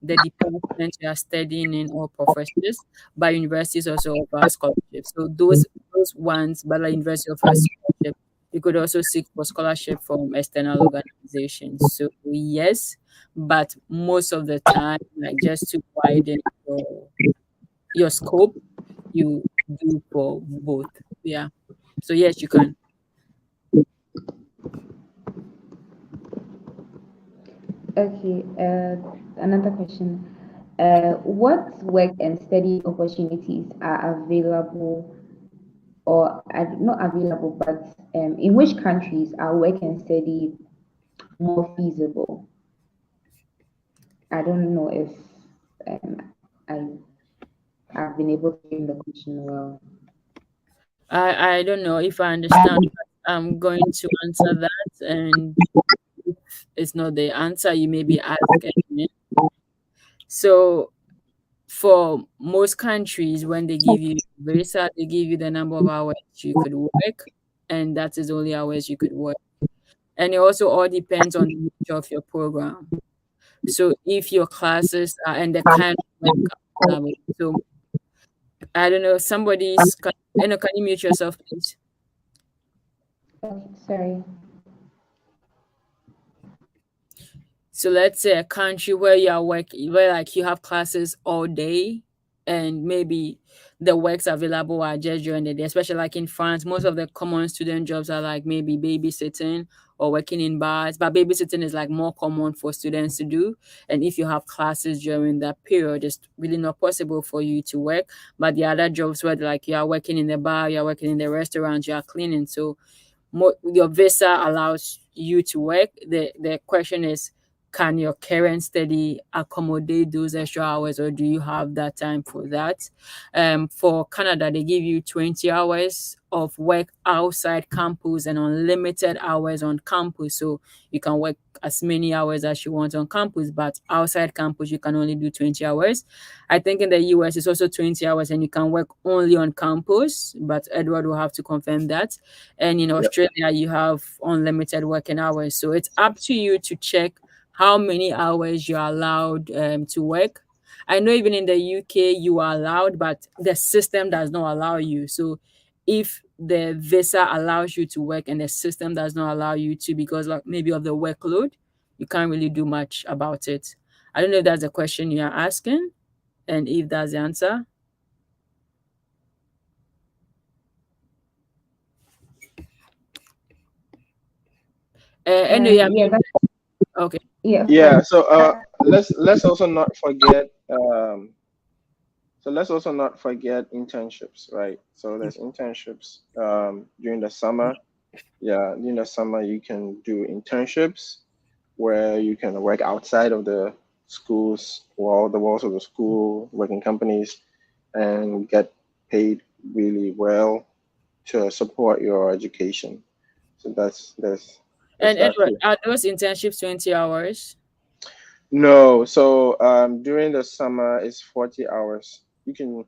the department you are studying in or professors, but universities also offer scholarships. So those ones, but the university offers scholarship, you could also seek for scholarship from external organizations. So yes, but most of the time, like just to widen your scope, you do for both. Yeah. So yes, you can. Okay, another question. What work and study opportunities are available or are not available, but in which countries are work and study more feasible? I don't know if I have been able to frame the question well. I don't know if I understand, but I'm going to answer that, and if it's not the answer, you maybe ask again. So for most countries, when they give you visa, they give you the number of hours you could work, and that is the only hours you could work. And it also all depends on the nature of your program. So if your classes are and the kind of work available. So I don't know, can you mute yourself, please? Okay, sorry. So let's say a country where you are working, where like you have classes all day, and maybe the works available are just during the day. Especially like in France, most of the common student jobs are like maybe babysitting or working in bars. But babysitting is like more common for students to do. And if you have classes during that period, it's really not possible for you to work. But the other jobs where like you are working in the bar, you are working in the restaurant, you are cleaning. So your visa allows you to work. The question is, can your current study accommodate those extra hours, or do you have that time for that? For Canada, they give you 20 hours of work outside campus and unlimited hours on campus. So you can work as many hours as you want on campus, but outside campus, you can only do 20 hours. I think in the US, it's also 20 hours and you can work only on campus, but Edward will have to confirm that. And in Australia, you have unlimited working hours. So it's up to you to check how many hours you're allowed to work. I know even in the UK you are allowed, but the system does not allow you. So if the visa allows you to work and the system does not allow you to because like maybe of the workload, you can't really do much about it. I don't know if that's the question you're asking and if that's the answer. Anyway, Yeah, that's, okay. yeah. Yeah. So let's also not forget internships, right? So there's internships during the summer. Yeah, during the summer you can do internships where you can work outside of the schools or the walls of the school, work in companies, and get paid really well to support your education. So that's And that Edward, too. are those internships 20 hours? No, so during the summer it's 40 hours. You can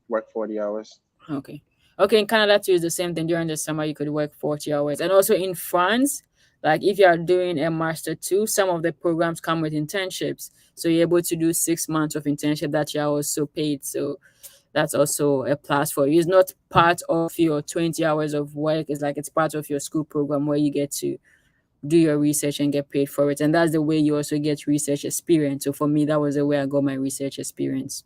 work 40 hours. Okay. Okay, in Canada too is the same thing. During the summer you could work 40 hours. And also in France, like if you are doing a master too, some of the programs come with internships. So you're able to do 6 months of internship that you are also paid. So that's also a plus for you. It's not part of your 20 hours of work. It's like it's part of your school program where you get to do your research and get paid for it. And that's the way you also get research experience. So for me, that was the way I got my research experience.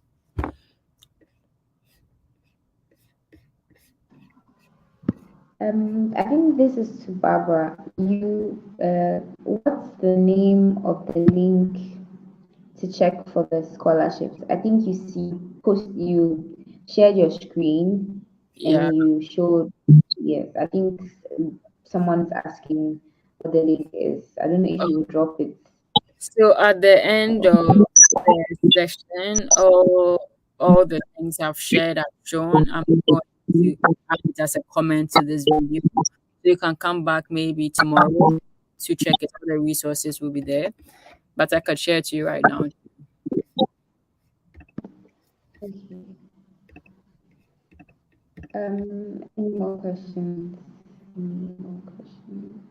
I think this is to Barbara. What's the name of the link to check for the scholarships? I think you shared your screen Yeah. and you showed, yes, I think someone's asking what the link is. I don't know if you drop it. So at the end of the session, all the things I've shared, I've shown, I'm going to add it as a comment to this video. So you can come back maybe tomorrow to check it. All the resources will be there. But I could share it to you right now. Okay. Any more questions? Any more questions?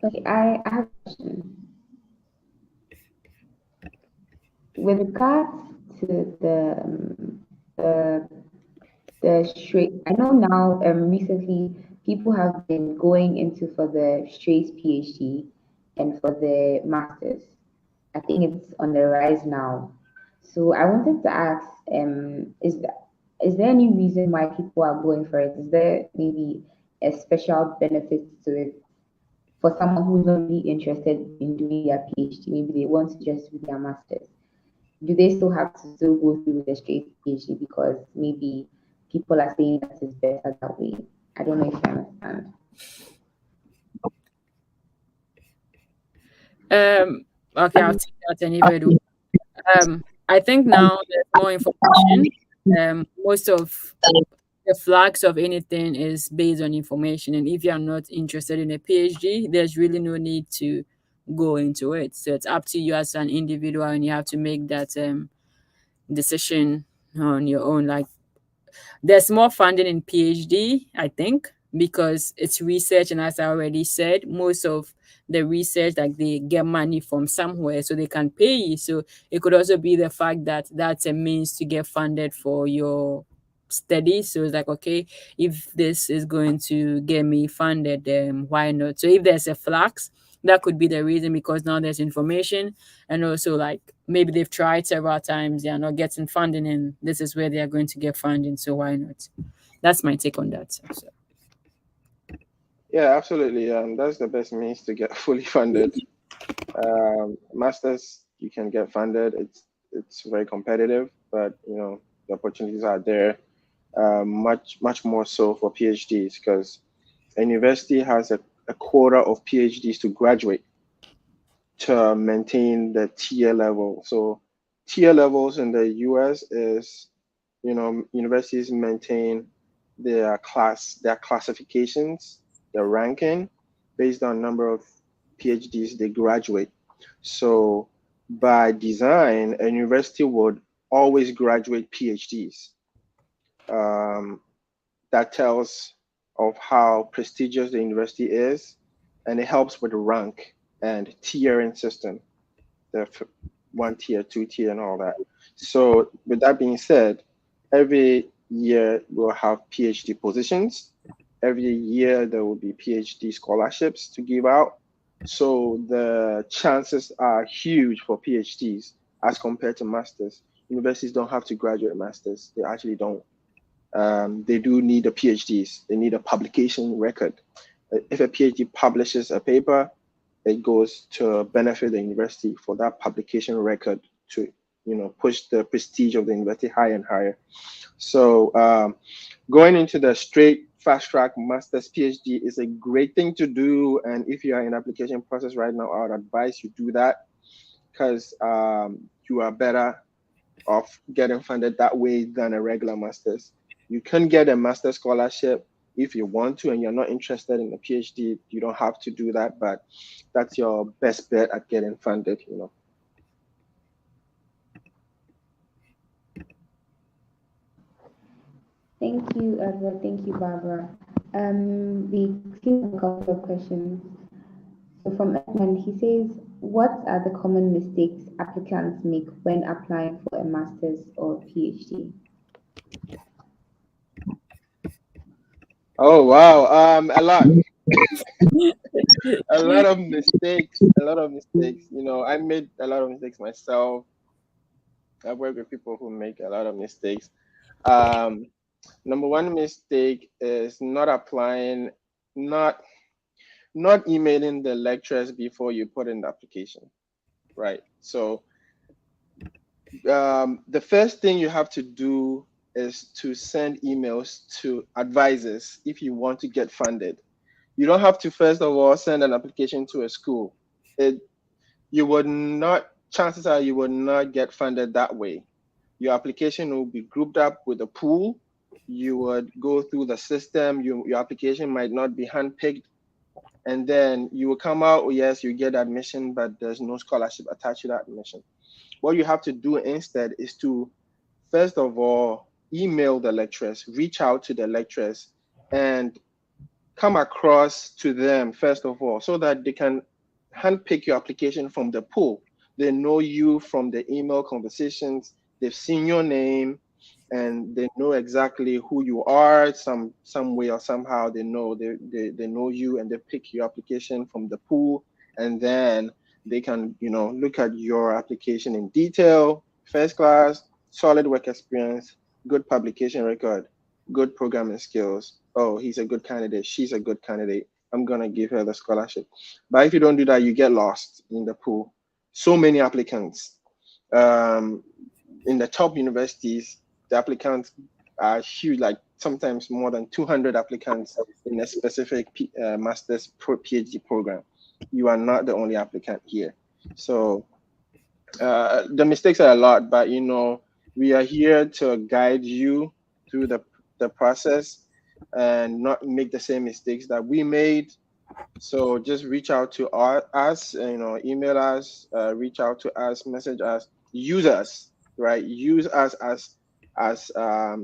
Okay, I have a question. With regards to the straight, I know now recently people have been going into for the straight PhD and for the masters. I think it's on the rise now. So I wanted to ask, is there any reason why people are going for it? Is there maybe a special benefit to it for someone who's not really interested in doing their PhD? Maybe they want to just do their masters. Do they still have to still go through with the straight PhD because maybe people are saying that it's better that way? I don't know if you understand. Okay, I'll take that anyway. I think now there's more information. Most of the flags of anything is based on information, and if you are not interested in a PhD, there's really no need to go into it. So it's up to you as an individual, and you have to make that decision on your own. Like there's more funding in PhD, I think, because it's research, and as I already said, most of the research, like they get money from somewhere, so they can pay you. So it could also be the fact that that's a means to get funded for your study. So it's like, okay, if this is going to get me funded, then why not? So if there's a flux, that could be the reason, because now there's information, and also like maybe they've tried several times, they are not getting funding, and this is where they are going to get funding. So why not? That's my take on that. So. Yeah, absolutely. That's the best means to get fully funded. Masters, you can get funded. It's very competitive, but the opportunities are there. Much more so for PhDs, because a university has a quota of PhDs to graduate to maintain the tier level. So tier levels in the US is, universities maintain their classifications, their ranking based on number of PhDs they graduate. So by design, a university would always graduate PhDs. That tells of how prestigious the university is, and it helps with the rank and tiering system, the 1 tier, 2 tier, and all that. So with that being said, every year we'll have PhD positions. Every year there will be PhD scholarships to give out. So the chances are huge for PhDs as compared to masters. Universities don't have to graduate masters. They actually don't. they do need a PhDs. They need a publication record. If a PhD publishes a paper, it goes to benefit the university for that publication record to, push the prestige of the university higher and higher. So going into the straight fast track master's PhD is a great thing to do. And if you are in application process right now, I would advise you do that, because you are better off getting funded that way than a regular master's. You can get a master's scholarship if you want to, and you're not interested in a PhD. You don't have to do that, but that's your best bet at getting funded, Thank you, Edward. Thank you, Barbara. We see a couple of questions. So from Edmund, he says, what are the common mistakes applicants make when applying for a master's or PhD? Oh wow, a lot. A lot of mistakes. I made a lot of mistakes myself. I've worked with people who make a lot of mistakes. Number one mistake is not applying, not emailing the lecturers before you put in the application, right? So the first thing you have to do is to send emails to advisors if you want to get funded. You don't have to, first of all, send an application to a school. Chances are you would not get funded that way. Your application will be grouped up with a pool. You would go through the system. Your application might not be handpicked. And then you will come out, yes, you get admission, but there's no scholarship attached to that admission. What you have to do instead is to, first of all, email the lecturers, reach out to the lecturers, and come across to them, first of all, so that they can handpick your application from the pool. They know you from the email conversations. They've seen your name, and they know exactly who you are. Some way or somehow they know you, and they pick your application from the pool, and then they can look at your application in detail. First class, solid work experience, good publication record, good programming skills. Oh, he's a good candidate. She's a good candidate. I'm gonna give her the scholarship. But if you don't do that, you get lost in the pool. So many applicants. In the top universities, the applicants are huge, like sometimes more than 200 applicants in a specific master's PhD program. You are not the only applicant here. So the mistakes are a lot, but we are here to guide you through the process and not make the same mistakes that we made. So just reach out to us, email us, reach out to us, message us, use us, right? Use us as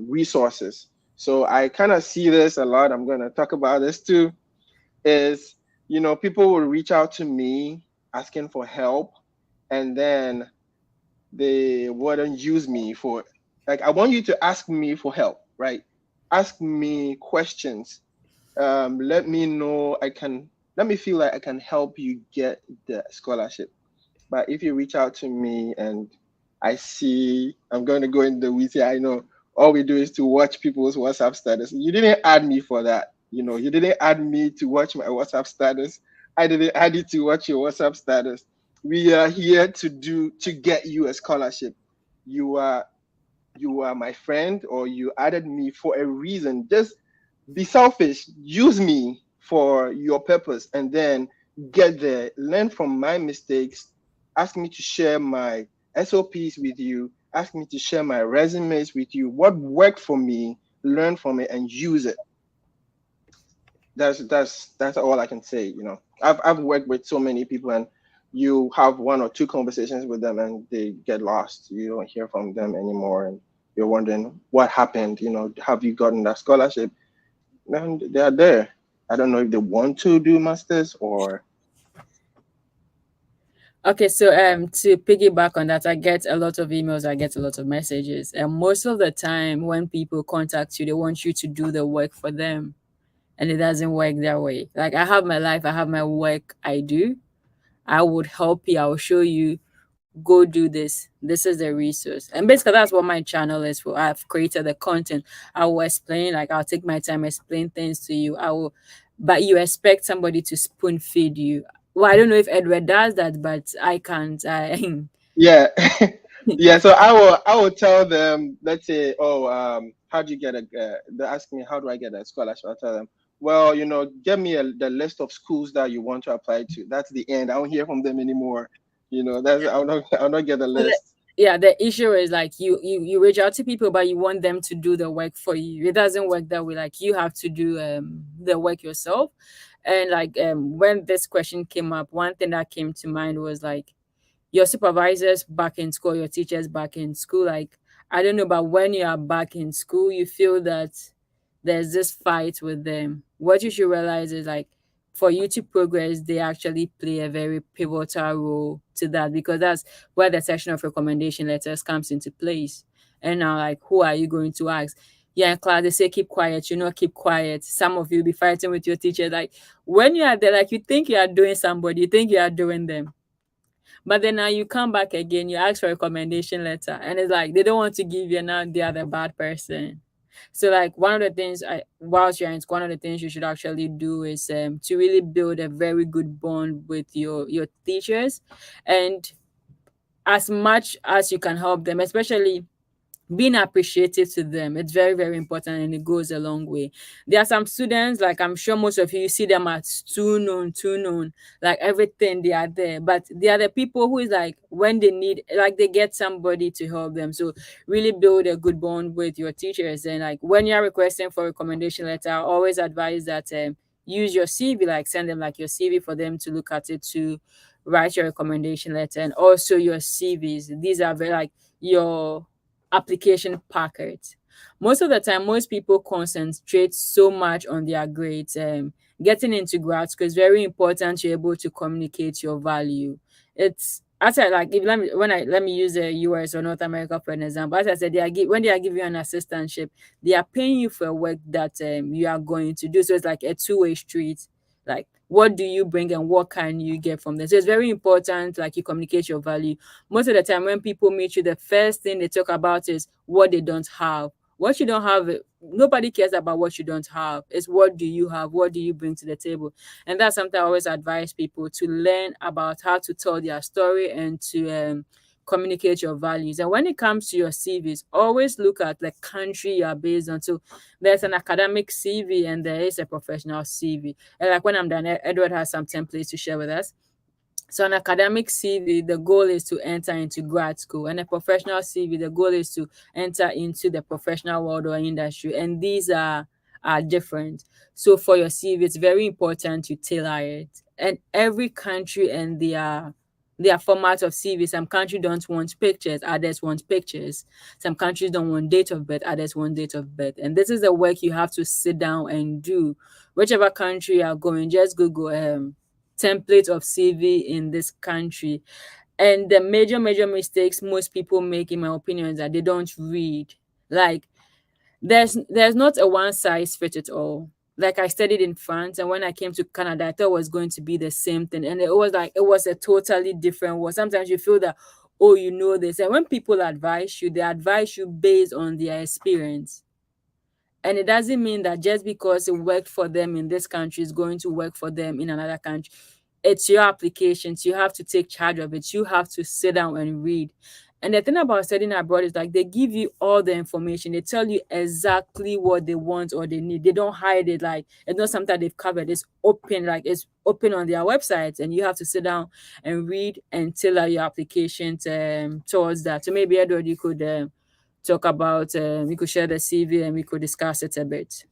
resources. So I kind of see this a lot. I'm going to talk about this too, is, people will reach out to me asking for help, and then they wouldn't use me for, like, I want you to ask me for help, right? Ask me questions. Let me know let me feel like I can help you get the scholarship. But if you reach out to me and I see, I'm going to go in the weeds here, I know all we do is to watch people's WhatsApp status. You didn't add me for that. You didn't add me to watch my WhatsApp status. I didn't add you to watch your WhatsApp status. We are here to get you a scholarship. You are my friend, or you added me for a reason. Just be selfish, use me for your purpose, and then get there, learn from my mistakes, ask me to share my SOPs with you, ask me to share my resumes with you, what worked for me, learn from it and use it. That's all I can say. I've worked with so many people, and you have one or two conversations with them and they get lost. You don't hear from them anymore, and you're wondering what happened. Have you gotten that scholarship? And they are there. I don't know if they want to do masters or. Okay, so to piggyback on that, I get a lot of emails, I get a lot of messages, and most of the time when people contact you, they want you to do the work for them, and it doesn't work that way. Like, I have my life, I have my work I do. I would help you, I will show you go do this. This is the resource. And basically that's what my channel is for. I've created the content. I will explain, like I'll take my time, explain things to you. But you expect somebody to spoon feed you. Well, I don't know if Edward does that, but I can't. Yeah. Yeah, so I will tell them, let's say, oh, how do you get they ask me, how do I get a scholarship? I'll tell them, well, get me the list of schools that you want to apply to. That's the end. I won't hear from them anymore. I'll not get a list. Yeah, the issue is like you reach out to people, but you want them to do the work for you. It doesn't work that way. Like you have to do the work yourself. And like when this question came up, one thing that came to mind was like your supervisors back in school, your teachers back in school. Like I don't know, but when you are back in school, you feel that there's this fight with them. What you should realize is like for you to progress, they actually play a very pivotal role to that, because that's where the section of recommendation letters comes into place. And now, like, who are you going to ask? Yeah, in class, they say keep quiet. You know, keep quiet. Some of you be fighting with your teacher. Like, when you are there, like, you think you are doing somebody, you think you are doing them. But then now you come back again, you ask for a recommendation letter, and it's like they don't want to give you, now they are the bad person. So like one of the things whilst you're in school, one of the things you should actually do is to really build a very good bond with your teachers, and as much as you can help them, especially being appreciative to them. It's very, very important, and it goes a long way. There are some students, like I'm sure most of you see them as too known, like everything they are there. But they are the people who is like when they need, like they get somebody to help them. So really build a good bond with your teachers. And like when you're requesting for a recommendation letter, I always advise that use your CV, like send them like your CV for them to look at it, to write your recommendation letter, and also your CVs. These are very like your application packet. Most of the time, most people concentrate so much on their grades. Getting into grad school is very important. You're able to communicate your value. It's as I like if let me use the US or North America for an example. As I said, when they are giving you an assistantship, they are paying you for work that you are going to do. So it's like a two-way street. Like what do you bring and what can you get from them? So it's very important, like you communicate your value. Most of the time when people meet you, the first thing they talk about is what they don't have. What you don't have, nobody cares about what you don't have. It's what do you have? What do you bring to the table? And that's something I always advise people to learn about, how to tell their story and to communicate your values. And when it comes to your CVs, always look at the country you are based on. So there's an academic CV and there is a professional CV. And like when I'm done, Edward has some templates to share with us. So an academic CV, the goal is to enter into grad school, and a professional CV, the goal is to enter into the professional world or industry. And these are different. So for your CV, it's very important to tailor it. And every country and their format of CV. Some countries don't want pictures, others want pictures. Some countries don't want date of birth, others want date of birth. And this is the work you have to sit down and do. Whichever country you are going, just Google template of CV in this country. And the major mistakes most people make, in my opinion, is that they don't read. Like there's not a one size fits it all. Like I studied in France, and when I came to Canada, I thought it was going to be the same thing, and it was a totally different world. Sometimes you feel that, oh, you know this, and when people advise you, they advise you based on their experience. And it doesn't mean that just because it worked for them in this country is going to work for them in another country. It's your applications. You have to take charge of it. You have to sit down and read. And the thing about studying abroad is like they give you all the information. They tell you exactly what they want or they need. They don't hide it. Like it's not something they've covered. It's open, like it's open on their websites, and you have to sit down and read and tailor your applications towards that. So maybe Edward, you could talk about, we could share the CV and we could discuss it a bit.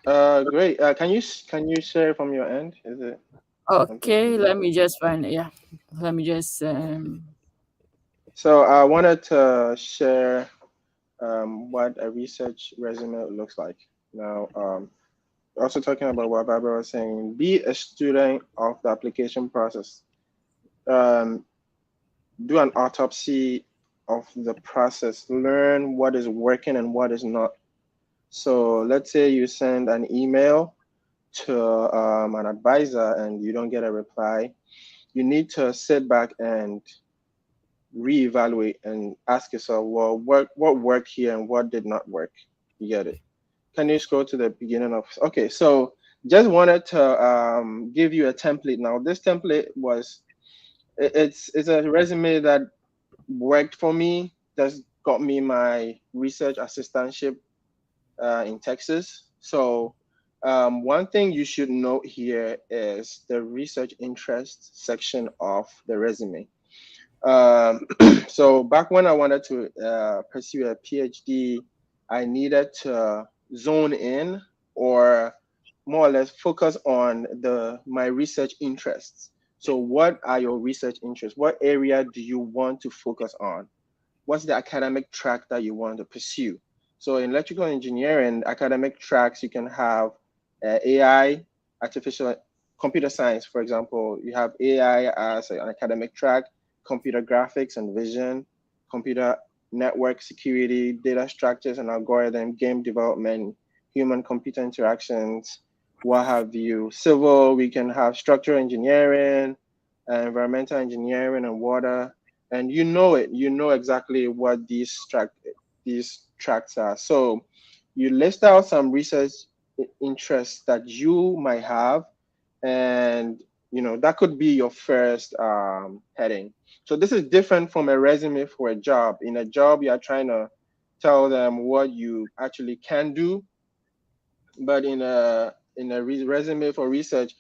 Great. Can you share from your end? Is it okay? Let me just find it. Yeah, let me just. So I wanted to share what a research resume looks like. Now, also talking about what Barbara was saying, be a student of the application process. Do an autopsy of the process. Learn what is working and what is not. So let's say you send an email to an advisor and you don't get a reply. you need to sit back and reevaluate and ask yourself, well, what worked here and what did not work? You get it? Can you scroll to the beginning of? Okay, so just wanted to give you a template. Now, this template was it's a resume that worked for me. That's got me my research assistantship in Texas. So one thing you should note here is the research interest section of the resume. So back when I wanted to pursue a PhD, I needed to zone in, or more or less focus on my research interests. So what are your research interests? What area do you want to focus on? What's the academic track that you want to pursue? So in electrical engineering, academic tracks, you can have AI, artificial computer science, for example. You have AI as an academic track, computer graphics and vision, computer network security, data structures and algorithm, game development, human computer interactions, what have you. Civil, we can have structural engineering, environmental engineering and water. And you know exactly what these tracks are. So you list out some research interests that you might have, and that could be your first heading. So this is different from a resume for a job. In a job, you are trying to tell them what you actually can do, but in a resume for research,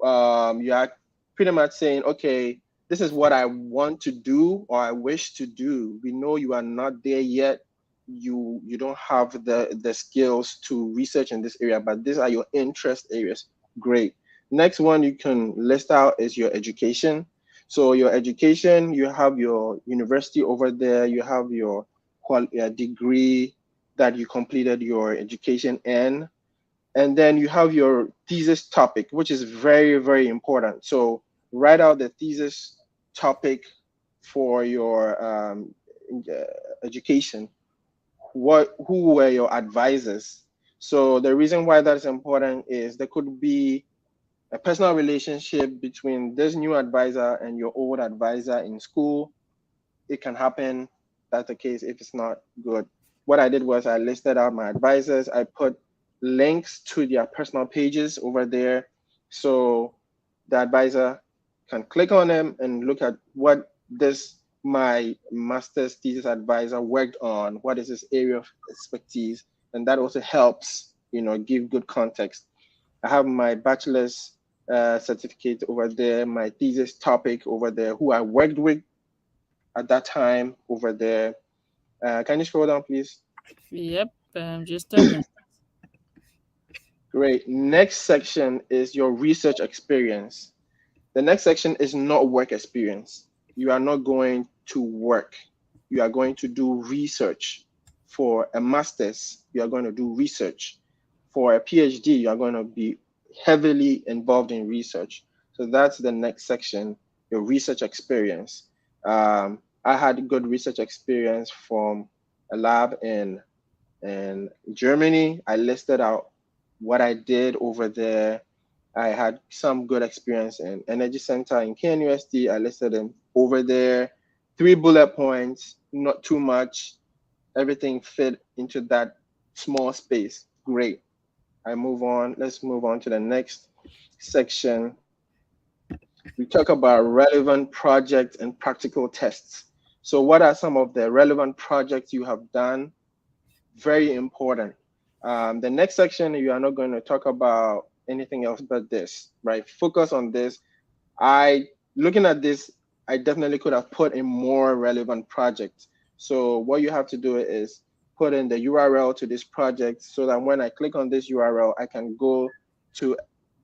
you are pretty much saying, okay, this is what I want to do or I wish to do. We know you are not there yet. You don't have the skills to research in this area, but these are your interest areas. Great. Next one you can list out is your education. So your education, you have your university over there, you have your degree that you completed your education in, and then you have your thesis topic, which is very, very important. So write out the thesis topic for your education. Who were your advisors? So the reason why that's important is there could be a personal relationship between this new advisor and your old advisor in school. It can happen. That's the case if it's not good. What I did was I listed out my advisors. I put links to their personal pages over there, so the advisor can click on them and look at what my master's thesis advisor worked on. What is his area of expertise? And that also helps, give good context. I have my bachelor's certificate over there, my thesis topic over there, who I worked with at that time over there. Can you scroll down, please? Yep, just a minute. Great. Next section is your research experience. The next section is not work experience. You are not going to work. You are going to do research. For a master's, you are going to do research. For a PhD, you are going to be heavily involved in research. So that's the next section, your research experience. I had good research experience from a lab in Germany. I listed out what I did over there. I had some good experience in Energy Center in KNUST. I listed them over there. 3 bullet points, not too much. Everything fit into that small space. Great. I move on. Let's move on to the next section. We talk about relevant projects and practical tests. So what are some of the relevant projects you have done? Very important. The next section, you are not going to talk about anything else but this, right? Focus on this. Looking at this, I definitely could have put in more relevant projects. So what you have to do is put in the URL to this project so that when I click on this URL, I can go to,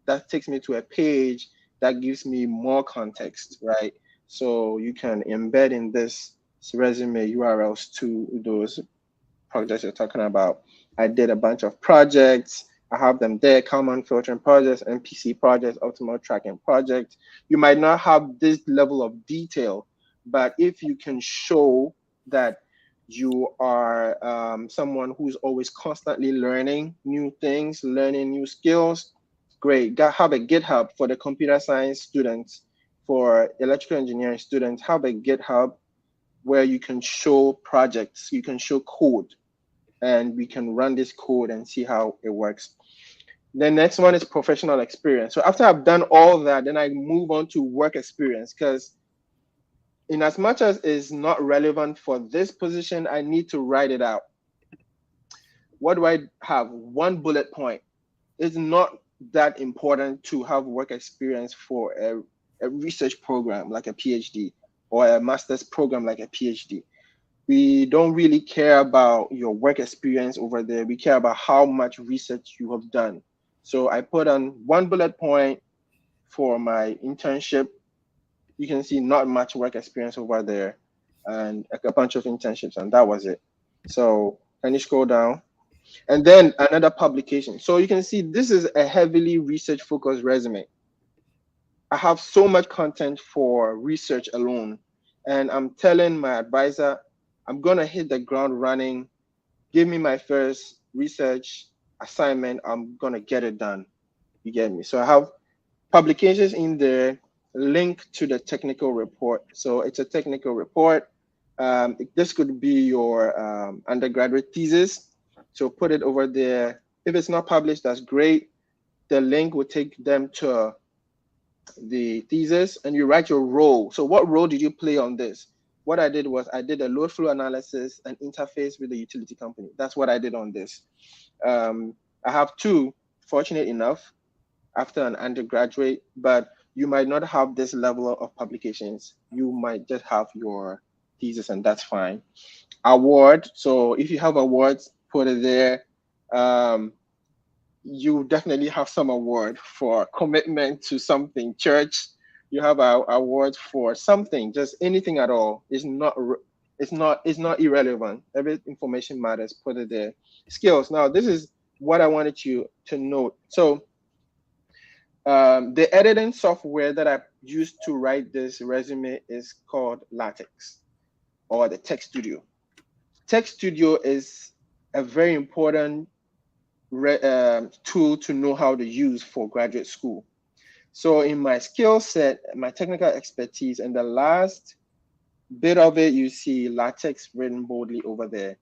that takes me to a page that gives me more context, right? So you can embed in this resume URLs to those projects you're talking about. I did a bunch of projects. I have them there, common filtering projects, MPC projects, optimal tracking projects. You might not have this level of detail, but if you can show that you are someone who's always constantly learning new things, learning new skills, great. Have a GitHub for the computer science students. for electrical engineering students, have a GitHub where you can show projects, you can show code, and we can run this code and see how it works. The next one is professional experience. So after I've done all that, then I move on to work experience, because in as much as it's not relevant for this position, I need to write it out. What do I have? One bullet point. It's not that important to have work experience for a research program like a PhD or a master's program like a PhD. We don't really care about your work experience over there. We care about how much research you have done. So I put on one bullet point for my internship. You can see not much work experience over there and a bunch of internships, and that was it. So can you scroll down? And then another publication. So you can see this is a heavily research focused resume. I have so much content for research alone. And I'm telling my advisor, I'm gonna hit the ground running. Give me my first research assignment. I'm gonna get it done. You get me? So I have publications in there, link to the technical report. So it's a technical report. This could be your undergraduate thesis. So put it over there. If it's not published, that's great. The link will take them to the thesis, and you write your role. So what role did you play on this? What I did was I did a load flow analysis and interface with the utility company. That's what I did on this. I have two, fortunate enough, after an undergraduate, but you might not have this level of publications. You might just have your thesis, and that's fine. Award. So if you have awards, put it there. You definitely have some award for commitment to something. Church, you have a award for something, just anything at all. It's not irrelevant. Every information matters. Put it there. Skills. Now, this is what I wanted you to note. So the editing software that I used to write this resume is called LaTeX, or the Text Studio. Text Studio is a very important tool to know how to use for graduate school. So in my skill set, my technical expertise, and the last bit of it, you see LaTeX written boldly over there.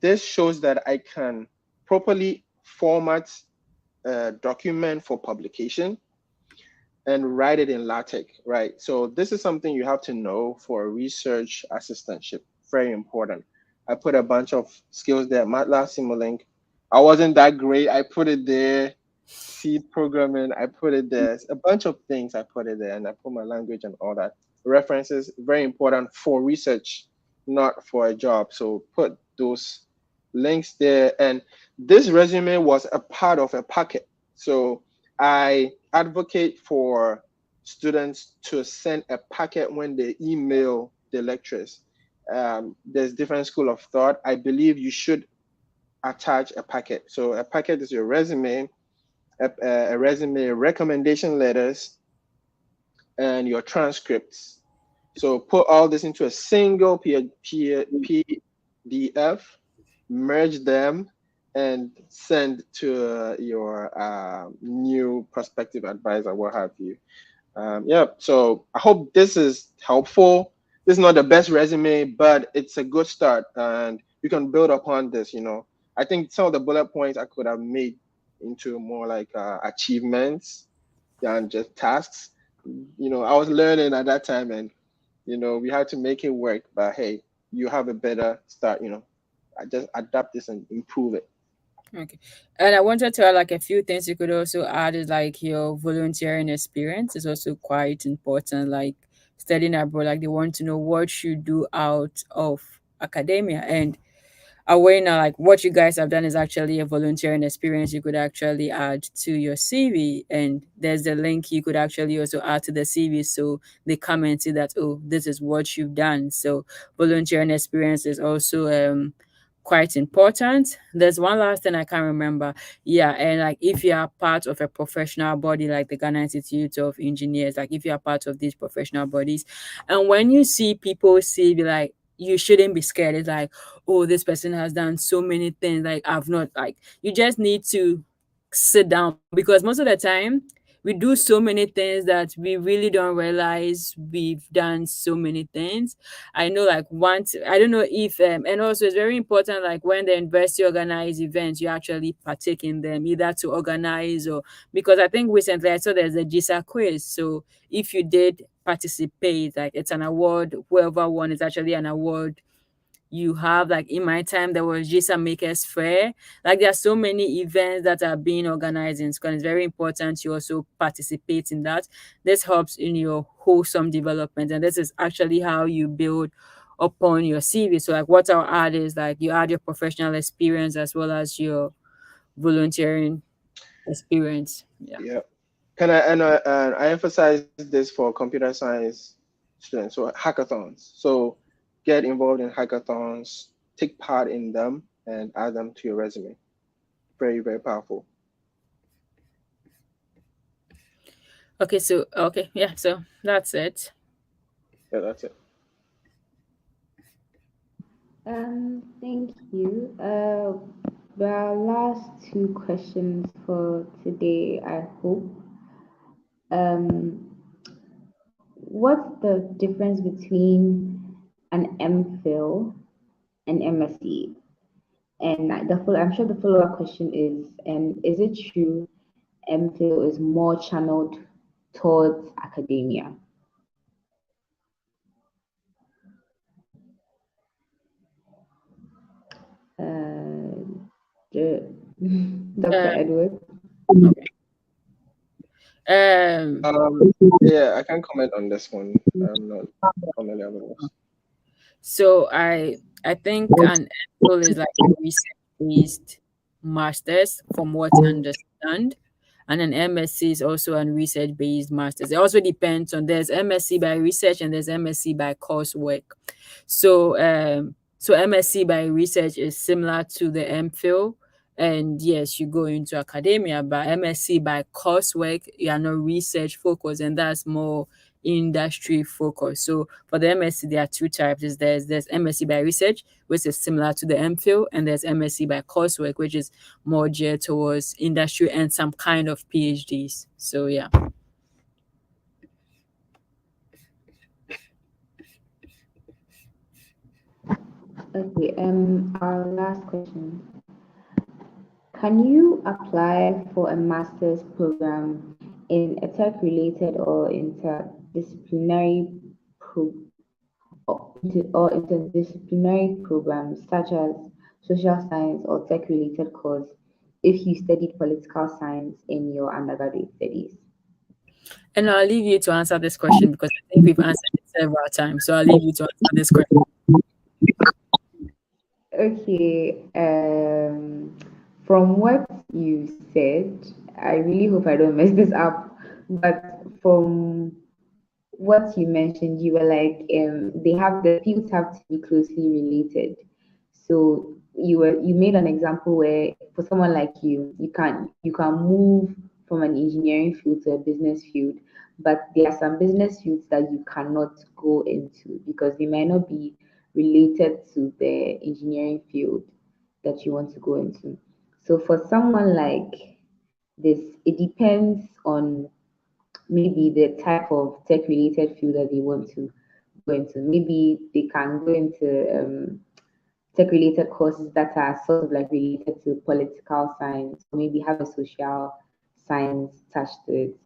This shows that I can properly format a document for publication and write it in LaTeX, right? So this is something you have to know for a research assistantship. Very important. I put a bunch of skills there. MATLAB, Simulink. I wasn't that great. I put it there. C programming, I put it there. A bunch of things I put it there, and I put my language and all that. References, very important for research, not for a job. So put those links there. And this resume was a part of a packet. So I advocate for students to send a packet when they email the lecturers. There's different school of thought. I believe you should attach a packet. So a packet is your resume, a resume, recommendation letters, and your transcripts. So put all this into a single PDF, merge them, and send to your new prospective advisor, what have you. Yeah, so I hope this is helpful. This is not the best resume, but it's a good start, and you can build upon this. I think some of the bullet points I could have made into more like achievements than just tasks. I was learning at that time, and we had to make it work. But hey, you have a better start. I just adapt this and improve it. Okay. And I wanted to add like a few things you could also add is like your volunteering experience is also quite important. Like studying abroad, like they want to know what you do out of academia. And away now, like what you guys have done is actually a volunteering experience you could actually add to your CV, and there's the link you could actually also add to the CV, so they come and see that, oh, this is what you've done. So volunteering experience is also quite important. There's one last thing I can't remember. Yeah, and like if you are part of a professional body like the Ghana Institute of Engineers, like if you are part of these professional bodies, and when you see people see, be like, you shouldn't be scared. It's like, oh, this person has done so many things. Like I've not, like, you just need to sit down, because most of the time we do so many things that we really don't realize we've done so many things. I know, like, once, I don't know if and also it's very important, like when the university organize events, you actually partake in them, either to organize or because I think recently I saw there's a GISA quiz. So if you did participate, like, it's an award, whoever won is actually an award you have. Like in my time there was GISA Makers Fair. Like there are so many events that are being organized in school, and it's very important you also participate in that. This helps in your wholesome development, and this is actually how you build upon your CV. So like what I'll add is, like, you add your professional experience as well as your volunteering experience. Yeah. Yeah. Can I and I emphasize this for computer science students. So hackathons. So get involved in hackathons, take part in them, and add them to your resume. Very, very powerful. Okay, so yeah, so that's it. Yeah, that's it. Thank you. The last two questions for today, I hope. What's the difference between an MPhil and MSc? And I'm sure the follow-up question is, and is it true MPhil is more channeled towards academia? Dr. Edward? Yeah, I can't comment on this one. I'm not familiar with this. So I think an MPhil is like a research-based master's, from what I understand, and an MSc is also a research-based master's. It also depends on, there's MSc by research and there's MSc by coursework. So so MSc by research is similar to the MPhil, and yes, you go into academia, but MSc by coursework, you are not research focused, and that's more industry focused. So for the MSc, there are two types. There's MSc by research, which is similar to the MPhil, and there's MSc by coursework, which is more geared towards industry and some kind of PhDs. So yeah. Okay, our last question. Can you apply for a master's program in a tech-related or interdisciplinary programs such as social science or tech-related course if you studied political science in your undergraduate studies? And I'll leave you to answer this question because I think we've answered it several times. So I'll leave you to answer this question. Okay, from what you said, I really hope I don't mess this up, but from what you mentioned, you were like, the fields have to be closely related. So you made an example where for someone like you can move from an engineering field to a business field, but there are some business fields that you cannot go into because they might not be related to the engineering field that you want to go into. So for someone like this, it depends on maybe the type of tech related field that they want to go into. Maybe they can go into tech related courses that are sort of like related to political science, or maybe have a social science attached to it.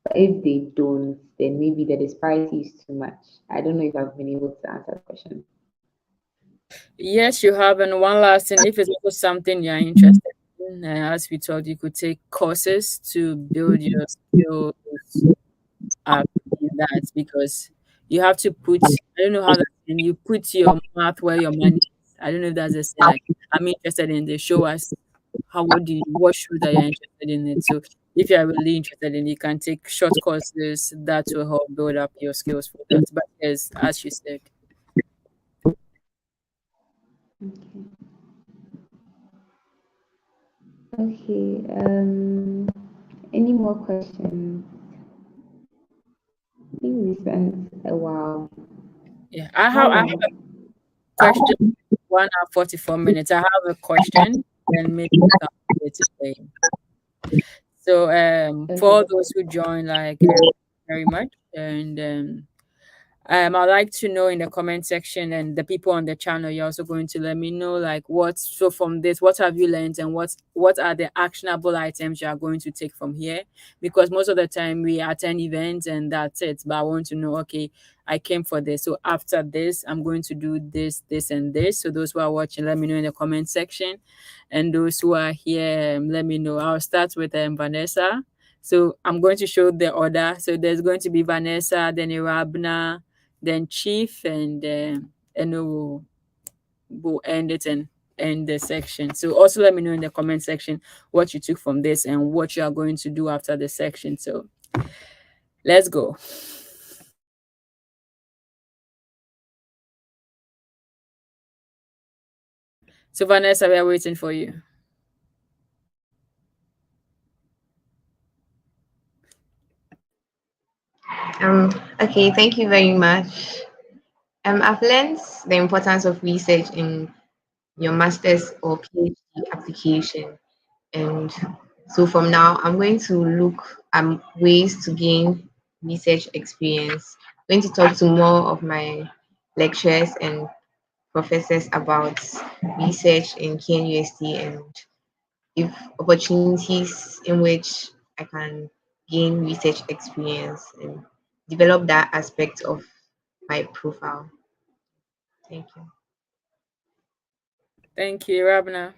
But if they don't, then maybe the disparity is too much. I don't know if I've been able to answer the question. Yes, you have. And one last thing, if it's also something you're interested in, as we talked, you could take courses to build your skills up in that, because you have to put, I don't know how that, and you put your mouth where your money is. I don't know if that's the same. Like, I'm interested in the show us what show that you're interested in it. So if you're really interested in it, you can take short courses that will help build up your skills for that. But yes, as you said. Okay. Any more questions? I think we spent a while. Yeah, I have a question. 1 hour 44 minutes. I have a question, and maybe we can do it today. So for all Okay. those who join, like very much, and I'd like to know in the comment section, and the people on the channel, you're also going to let me know like so from this, what have you learned, and what are the actionable items you are going to take from here? Because most of the time we attend events and that's it. But I want to know, okay, I came for this. So after this, I'm going to do this, this, and this. So those who are watching, let me know in the comment section. And those who are here, let me know. I'll start with Vanessa. So I'm going to show the order. So there's going to be Vanessa, then Irabna, then Chief, and we'll end it and end the section. So also let me know in the comment section what you took from this and what you are going to do after the section. So let's go. So Vanessa, we are waiting for you. Okay, thank you very much. I've learned the importance of research in your master's or PhD application. And so from now, I'm going to look at ways to gain research experience. I'm going to talk to more of my lecturers and professors about research in KNUST and if opportunities in which I can gain research experience and develop that aspect of my profile. Thank you. Thank you, Rabna.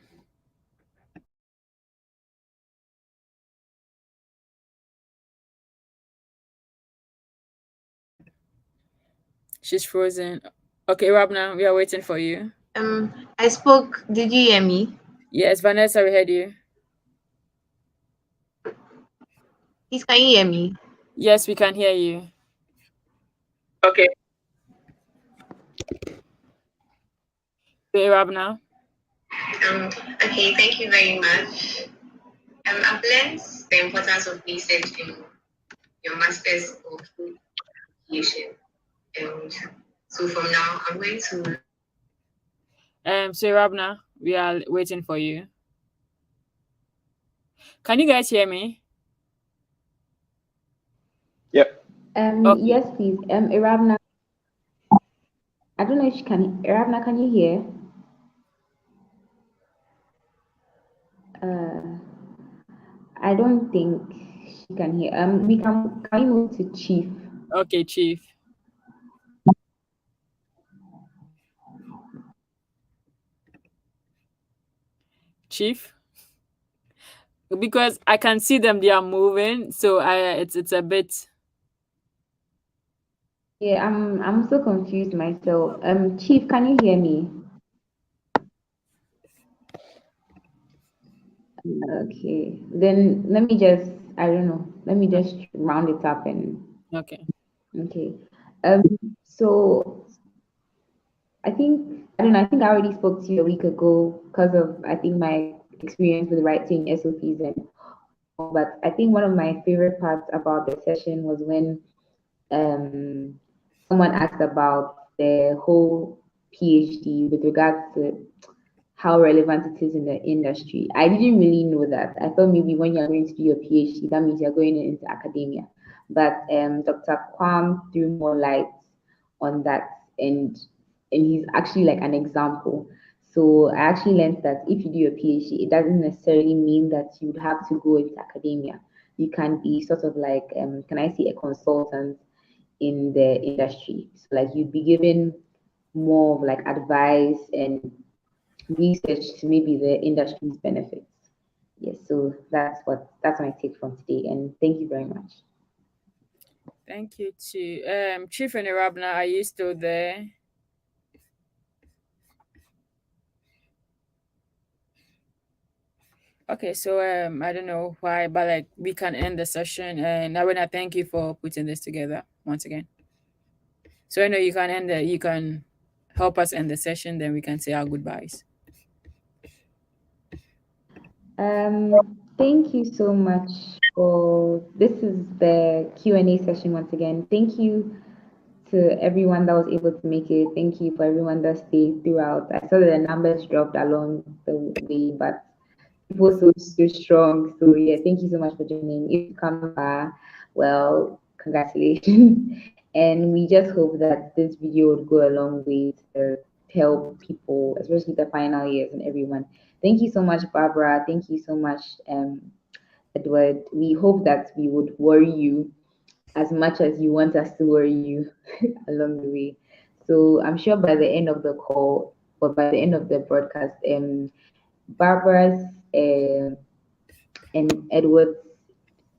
She's frozen. Okay, Rabna, we are waiting for you. I spoke. Did you hear me? Yes, Vanessa, we heard you. Please, can you hear me? Yes, we can hear you. Okay. Okay, Rabna. Okay, thank you very much. I've learned the importance of research in your master's or PhD. And so from now, I'm going to. So Rabna, we are waiting for you. Can you guys hear me? Yep. Okay. Yes, please. Irabna, I don't know if you can. Irabna, can you hear? I don't think she can hear. Can we move to Chief? Okay, Chief. Chief, because I can see them, they are moving, so it's a bit. Yeah, I'm so confused myself. Chief, can you hear me? Okay, then let me just, I don't know, let me just round it up and Okay. okay. So I think I don't know. I think I already spoke to you a week ago because of I think my experience with writing SOPs and all. But I think one of my favorite parts about the session was when someone asked about the whole PhD with regards to how relevant it is in the industry. I didn't really know that. I thought maybe when you're going to do your PhD, that means you're going into academia. But Dr. Kwam threw more light on that, and he's actually like an example. So I actually learned that if you do your PhD, it doesn't necessarily mean that you'd have to go into academia. You can be sort of like, can I say, a consultant in the industry. So like you'd be given more of like advice and research to maybe the industry's benefits. Yes, so that's my take from today, and thank you very much. Thank you too. Chief and Rabna, are you still there? Okay, so I don't know why, but like we can end the session, and I wanna thank you for putting this together once again. So I know you can help us end the session, then we can say our goodbyes. Thank you so much for this is the Q&A session once again. Thank you to everyone that was able to make it. Thank you for everyone that stayed throughout. I saw that the numbers dropped along the way, but people so strong. So yeah, thank you so much for joining. If you come far, well, congratulations. And we just hope that this video would go a long way to help people, especially the final years and everyone. Thank you so much, Barbara. Thank you so much, Edward. We hope that we would worry you as much as you want us to worry you along the way. So I'm sure by the end of the call or by the end of the broadcast, Barbara's and Edward's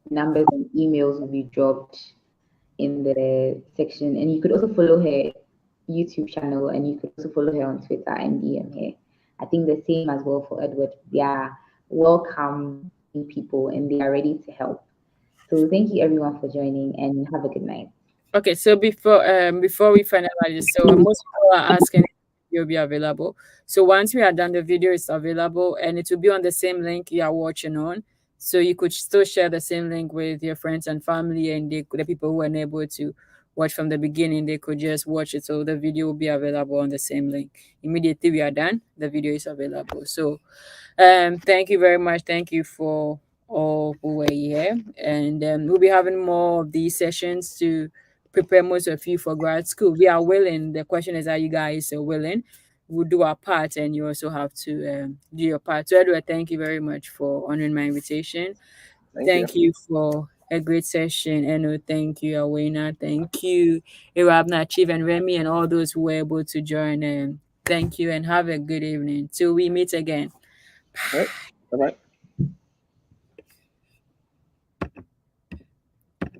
numbers and emails will be dropped in the section. And you could also follow her YouTube channel, and you could also follow her on Twitter and DM her. I think the same as well for Edward. They are welcome people and they are ready to help. So thank you everyone for joining and have a good night. Okay, so before we finalize, so most people are asking if you'll be available. So once we are done, the video is available and it will be on the same link you are watching on. So you could still share the same link with your friends and family, and the people who were unable to watch from the beginning, they could just watch it. So the video will be available on the same link. Immediately we are done, the video is available. So thank you very much. Thank you for all who were here, and we'll be having more of these sessions to prepare most of you for grad school. We are willing. The question is, are you guys willing? We'll do our part, and you also have to do your part. So, Edward, thank you very much for honoring my invitation. Thank you. Thank you for a great session. Eno, thank you. Awena, thank you. Irabna, Chief, and Remy, and all those who were able to join. Thank you, and have a good evening. Till we meet again. All right. Bye bye.